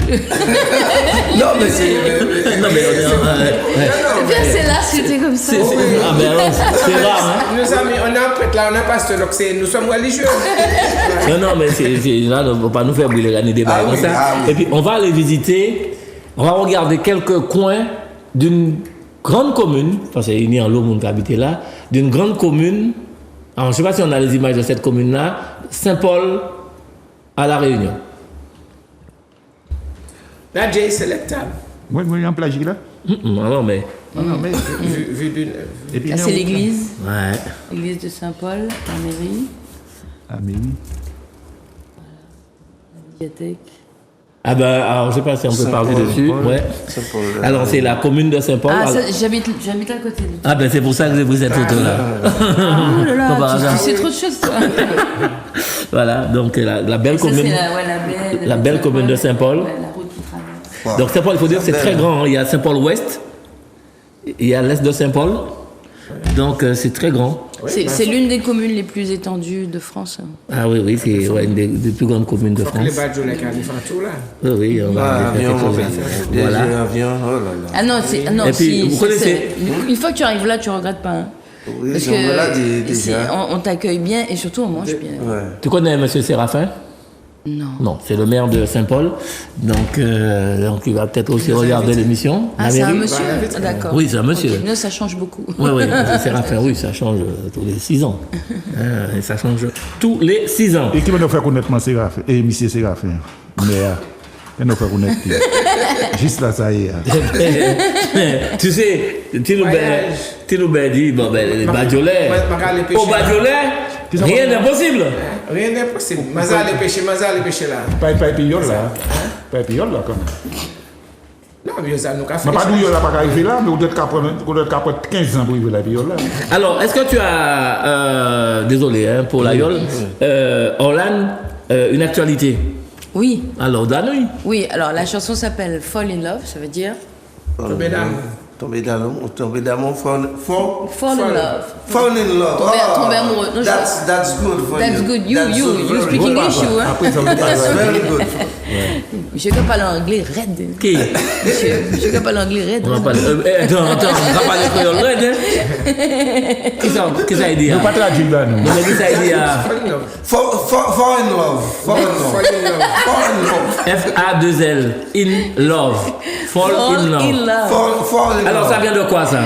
Non, mais c'est. Non, mais on est. C'est là, c'était comme ça. Ah, ben alors, c'est rare, hein. Nos amis, on est un prêtre là, on est un pasteur, donc nous sommes religieux. Non, mais là, on ne va pas nous faire brûler l'année des bails Ah comme oui, ça. ah oui. Et puis, on va aller visiter, on va regarder quelques coins d'une grande commune, parce qu'il y a un lot de monde qui habite là, d'une grande commune. Alors, je ne sais pas si on a les images de cette commune-là, Saint-Paul à La Réunion. La Jay sélectable. Moi, il y a un plagiat là. Non, mais. Non, mais vu d'une. Et puis, Là, c'est l'église, Ouais. l'église de Saint-Paul, la mairie, Ah, mais oui. la médiathèque. Ah ben, alors, je ne sais pas si on peut parler Saint-Paul, dessus. Paul. Ouais. Saint-Paul, Alors, c'est la commune de Saint-Paul. Ah, Alors- ça, j'habite à côté. Ah ben, c'est pour ça que j'ai pris cette photo-là. Oh là Pas par là, hasard. tu sais trop de choses, toi. Voilà, donc la belle Ça, c'est commune. la belle commune de Saint-Paul. Ouais, la route qui traverse. Wow. Donc Saint-Paul, il faut dire que c'est très grand. Hein. Il y a Saint-Paul-Ouest, il y a l'Est de Saint-Paul. Donc c'est très grand. C'est l'une des communes les plus étendues de France. Ah oui, c'est ouais, une des plus grandes communes de Faut que les France. badges les califs en tout là. Oui, on va Ah, aller faire avion, quelque chose. voilà. Voilà. Avion, oh là là. Ah non, non, Et puis, vous connaissez- une fois que tu arrives là, tu regrettes pas. Hein. Oui, Parce ils sont là que déjà. on t'accueille bien et surtout on mange bien. Ouais. Tu connais M. Séraphin? Non. Non, c'est le maire de Saint-Paul. Donc il va peut-être aussi regarder l'émission. Ah, La c'est un mairie. monsieur. Ah, d'accord. Oui, c'est un monsieur. Ok. Non, ça change beaucoup. Oui, Séraphin, oui, ça change tous les 6 ans. Hein, et ça change tous les 6 ans. Et qui va nous faire connaître mon Séraphin? Et monsieur Séraphin. Mais, qui va nous faire connaître? Juste là, ça y est. Tu sais, Voyage. Tinoubé dit, bon, ben, les Badjolais, Ma aller pêcher. au Badjolais, rien n'est possible. Rien n'est possible. Maza aller pêcher là. Pas épillol là. Pas épillol là, quand même. Non, mais ça nous a fait. Mais pas d'où il n'a pas arrivé là, mais vous êtes capable de 15 ans pour arriver là, épillol là. Alors, est-ce que tu as, désolé hein, pour la yole, Orlane, une actualité? Oui, Alors, donne-nous. oui. Alors la chanson s'appelle Fall in Love, ça veut dire Mesdames, Tomber d'amour, Fall in love. fall in love. Tomber amoureux. Non, That's good for That's you. good. You speak good. English, you, hein? Après, ça me dit, That's very good. Monsieur qui parle anglais, raide. Qui? Monsieur qui parle anglais, raide. On va parler. Attends, on va parler créole, hein? Qui ça dit? nous pas traduire là, nous. Non, mais qui ça dit? Fall in love. Fall in love. Fall in love. F-A-2-L. In love. Fall in love. Fall in love. Alors, ça vient de quoi, ça?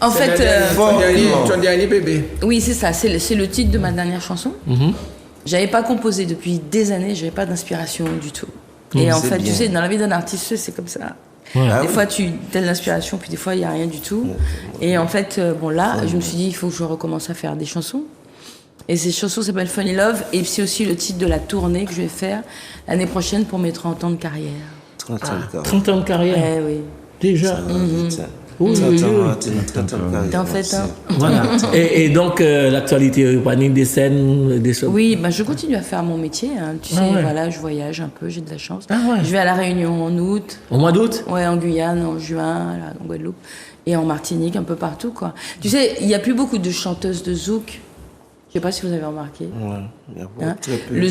En fait, Ton dernier bébé. oui, c'est ça. C'est le titre de ma dernière chanson. J'avais pas composé depuis des années. J'avais pas d'inspiration du tout. Et en c'est fait, bien. tu sais, dans la vie d'un artiste, c'est comme ça. Des fois, tu as de l'inspiration, puis des fois, il n'y a rien du tout. Et en fait, bon, là, je me suis dit, il faut que je recommence à faire des chansons. Et ces chansons s'appellent Funny Love. Et c'est aussi le titre de la tournée que je vais faire l'année prochaine pour mes 30 ans de carrière. 30 ans de carrière. Eh oui. Déjà. Oui. T'en fais un. Voilà. Et donc, l'actualité, panique des scènes, des choses. Oui, bah, je continue à faire mon métier. Hein. Tu sais, ouais. voilà, je voyage un peu, j'ai de la chance. Ah ouais. Je vais à La Réunion en août. Au mois d'août? Ouais, en Guyane, en juin, là, en Guadeloupe. Et en Martinique, un peu partout, quoi. Tu sais, il n'y a plus beaucoup de chanteuses de zouk. Je sais pas si vous avez remarqué. Hein? Le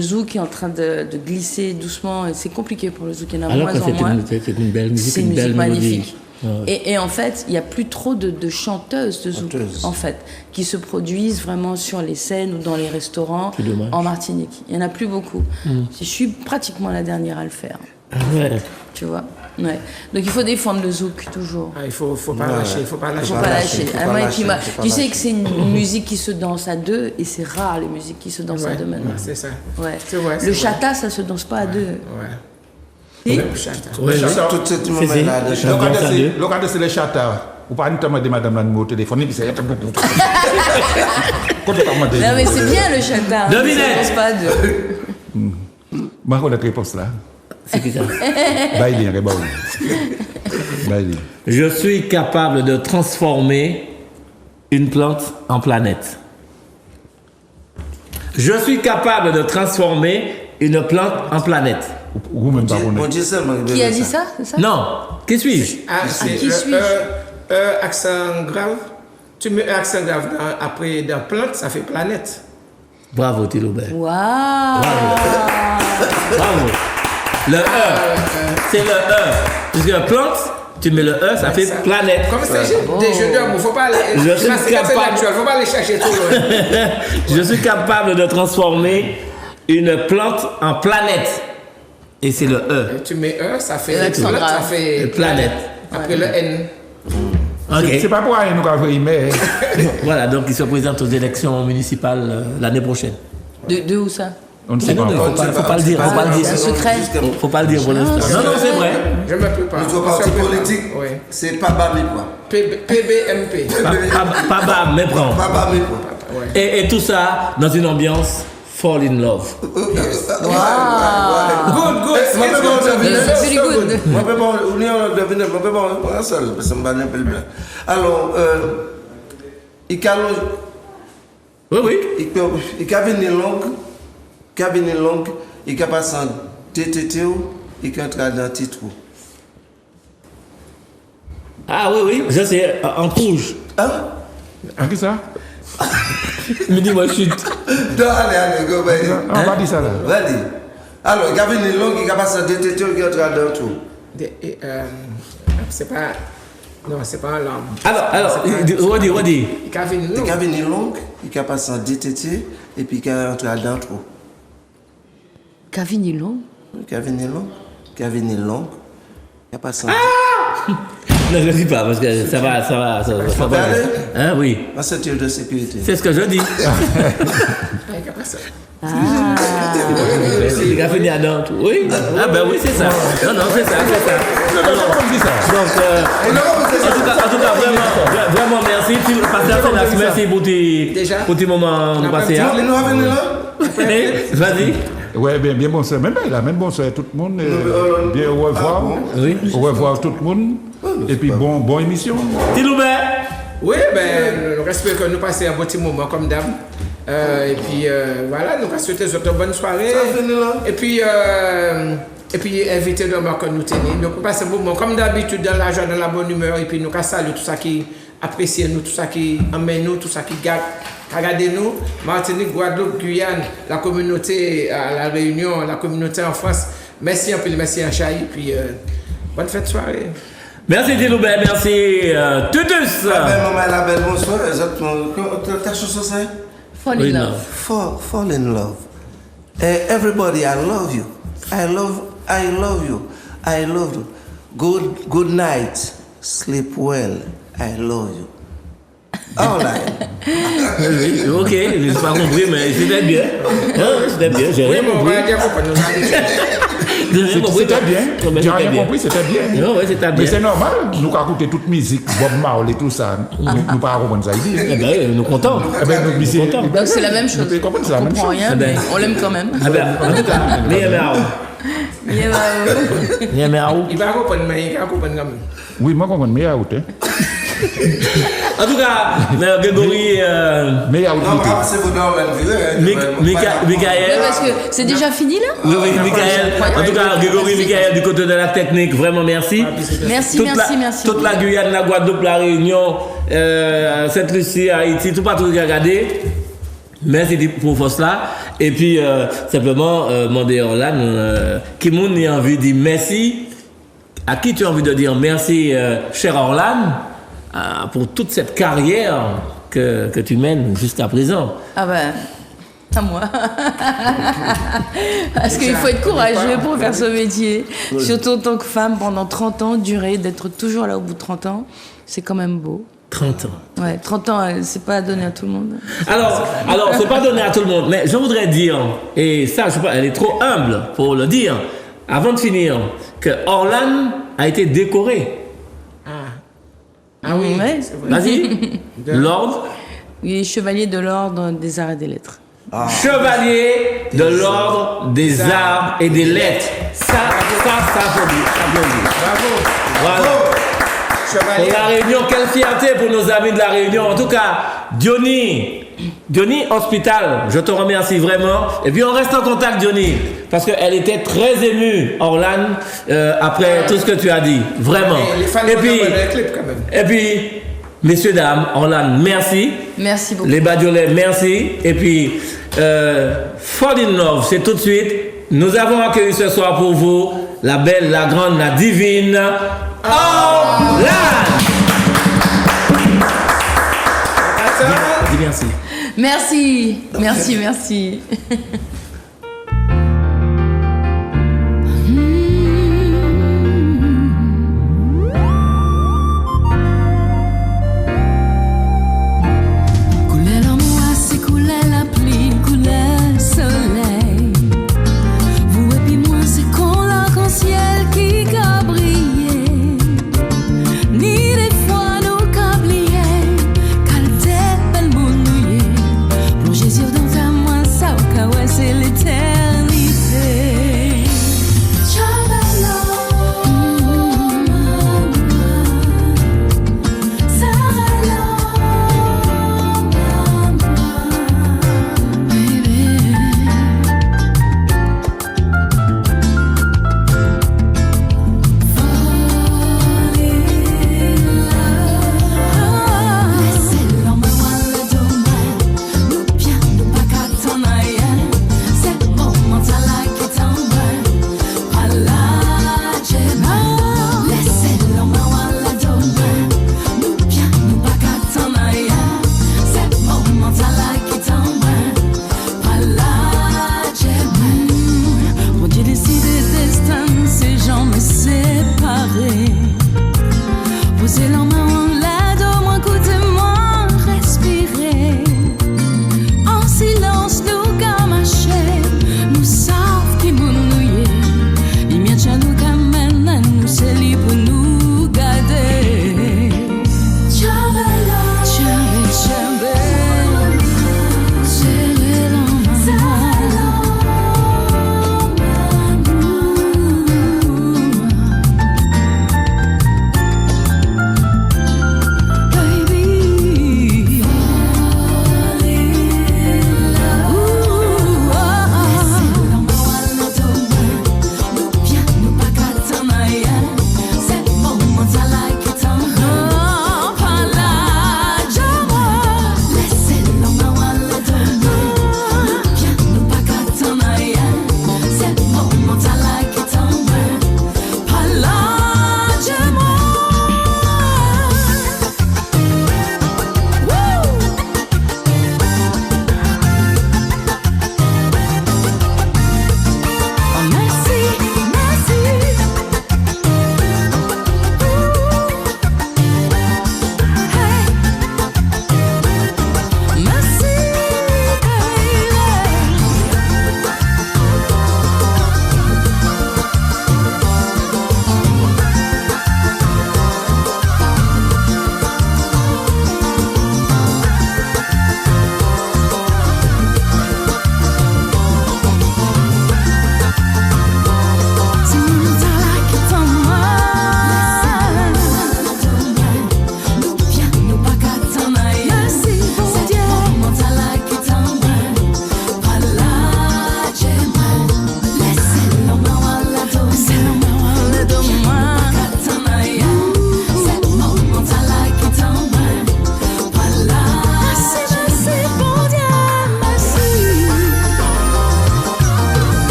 zouk est en train de glisser doucement. Et c'est compliqué pour le zouk. Il y en a Alors que moins en moins. c'est une belle musique, C'est une une belle musique mélodie. magnifique. Et en fait, il n'y a plus trop de chanteuses de zouk, en fait, qui se produisent vraiment sur les scènes ou dans les restaurants C'est dommage. en Martinique. Il n'y en a plus beaucoup. Je suis pratiquement la dernière à le faire, Ah ouais. tu vois. Ouais. Donc il faut défendre le zouk toujours. Ah, il faut pas lâcher, il faut pas lâcher. Faut pas lâcher. faut Ah, pas moi, et lâcher, puis, faut pas tu sais lâcher. que c'est une musique qui se danse à deux et c'est rare les musiques qui se dansent à deux maintenant. Ouais, c'est ça. Ouais. C'est vrai, c'est Le vrai. chata, ça se danse pas à deux. Ouais. Et- Le chata. Ouais, Toute cette moment-là de C'est- chant. Le cas de c'est les chatas. Ou pas notamment de madame là au téléphone, et puis c'est. Non mais c'est bien le chata. Hein, Devinette. ça se danse pas à deux. Ma réponse là. C'est qui ça? Bailey, Bailey. Je suis capable de transformer une plante en planète. Je suis capable de transformer une plante en planète. Ou même pas Mon Dieu seulement. Qui a dit ça? C'est ça? Non. Qui suis-je? Ah, c'est qui suis-je? accent grave. Tu mets un accent grave après dans plante, ça fait planète. Bravo, Tilobert. Waouh. Bravo. Le E. C'est le E. Puisque plante, tu mets le E, ça fait planète. Comme c'est des jeux d'amour, faut pas aller. Je suis c'est capable. naturel, faut pas aller chercher trop loin. Je suis capable de transformer une plante en planète. Et c'est le E. Tu mets ça fait L'accent plante, ça grave. fait Planète. Après le N. Ok. C'est pas pour rien nous avons mais Voilà, donc il se présente aux élections municipales l'année prochaine. De où ça? on ne sait pas. Non, encore. faut pas le dire, faut pas le dire. C'est secret. Faut pas le dire pour l'instant. Non, non, c'est vrai. Je me prépare. Notre parti politique, Oui. c'est pas Bami quoi. PBMP. Pas bas, mais prends. Pas Bami quoi. Et tout ça dans une ambiance fall in love. Good, good. It's very good. Moi, je peux pas seul, parce que je un peu le blanc. Alors, il y a Oui, oui. cabine longue, il y a passé en TTT, il y a entré dans le titre. Ah oui, oui, je sais, en rouge. Hein? Ah, qui ça? Me dis, moi, chute. Non, allez, go, vas-y. On va dire ça là. Vas-y. Alors, il y avait une longue, il y a passé en TTT, il y a entré dans le tout. C'est pas. Non, c'est pas un lampe. Alors, redis. Kevin, Il non. y avait une longue, il y a passé en DTT, et puis il y a entré dans le trou. Cavigny long. Kevin Long, il y a passé en... Non, je ne dis pas, parce que ça va. aller? Hein, oui. En ceinture de sécurité. C'est ce que je dis. Ah. Il a fini à Nantes. Oui. Ah ben oui, c'est ça. Non, c'est ça. Donc, en tout cas, vraiment merci. Merci pour tes moments passés. Nous avons là? Vas-y. Ouais, bien bonsoir. Même bonsoir à tout le monde. Bien au revoir. Oui. Au revoir tout le monde. Et puis bon émission. Tiloubert. Oui, ben, nous espérons que nous passons un bon petit moment comme d'hab. Et puis voilà, nous souhaitons une bonne soirée. Et puis, Et puis inviter le marque nous tenir. Donc, on passe un moment, comme d'habitude, dans la joie, dans la bonne humeur, et puis nous saluons tout ça qui apprécie nous, tout ça qui emmène nous, tout ça qui garde. Regardez nous, Martinique, Guadeloupe, Guyane, la communauté à La Réunion, la communauté en France. Merci un peu, merci à Chahi, puis bonne fête de soirée. Merci Tiloubert, merci Tutus. La belle maman, la belle bonsoir. Ta chanson c'est Fall in love. Fall in love. Everybody, I love you. I love you. I love you. Good night. Sleep well. I love you. All right. Ok, je n'ai pas compris, mais c'était bien. C'était bien, j'ai rien compris. C'était bien. J'ai rien compris, c'était bien. Non, ouais, c'était bien. Mais c'est normal, nous avons écouté toute musique, Bob Marley et tout ça. Nous ne pas comprendre ça. Eh bien, nous contents. Nous sommes contents. Donc c'est la même chose. Vous comprenez, c'est la On même comprend chose. rien, mais on l'aime quand même. Ah ben, en tout cas, Il va comprendre, mais il va comprendre quand même. Oui, moi, je comprends meilleur out. en tout cas, Grégory, Meilleur out. Non, c'est vous dans la Michael. Parce que c'est déjà fini là. Oui, Michael. En tout cas, Grégory, Michael, du côté de la technique, vraiment merci. Merci. Toute la Guyane, la Guadeloupe, la Réunion, Sainte-Lucie, Haïti, tout partout qui a regardé. Merci pour cela. Et puis, simplement, demander à Orlan, qui m'a envie de dire merci. À qui tu as envie de dire merci, cher Orlan, pour toute cette carrière que tu mènes jusqu'à présent? Ah ben, à moi. Parce qu'il faut être courageux pour faire ce métier. Surtout en tant que femme, pendant 30 ans, durer, d'être toujours là au bout de 30 ans, c'est quand même beau. 30 ans. Ouais, 30 ans, c'est pas donné à tout le monde. Alors, c'est pas donné à tout le monde, mais je voudrais dire, et ça, je sais pas, elle est trop humble pour le dire, avant de finir, que Orlan a été décoré. Ah oui, Ouais. c'est vrai. Vas-y, l'ordre. Il est chevalier de l'ordre des arts et des lettres. Chevalier de l'ordre des arts et des lettres. Ça applaudit. Bravo. Voilà. Chevalier. Pour la Réunion, quelle fierté pour nos amis de la Réunion. En tout cas, Diony Hospital, je te remercie vraiment. Et puis on reste en contact, Diony, parce qu'elle était très émue, Orlan, après tout ce que tu as dit. Vraiment. Les fans Et puis, le clip quand même. et puis, messieurs, dames, Orlan, merci. Merci beaucoup. Les Badiolais, merci. Et puis, Fall in Love, c'est tout de suite. Nous avons accueilli ce soir pour vous la belle, la grande, la divine Orlan. Dis merci. Merci. Couler l'amour, c'est couler la pluie, couler le soleil. Vous et puis moi, c'est qu'on l'arc-en-ciel qui a brillé. Ni des fois nous cablier, calter belle mounouillé. Plongez sur dans ta main, ça au cas où c'est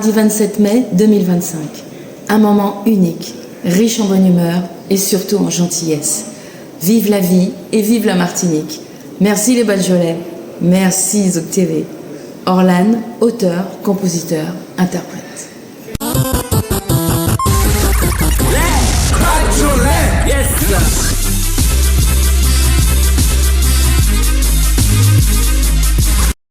mardi 27 mai 2025. Un moment unique, riche en bonne humeur et surtout en gentillesse. Vive la vie et vive la Martinique. Merci les Badjolais. Merci Zouk TV. Orlan, auteur, compositeur, interprète.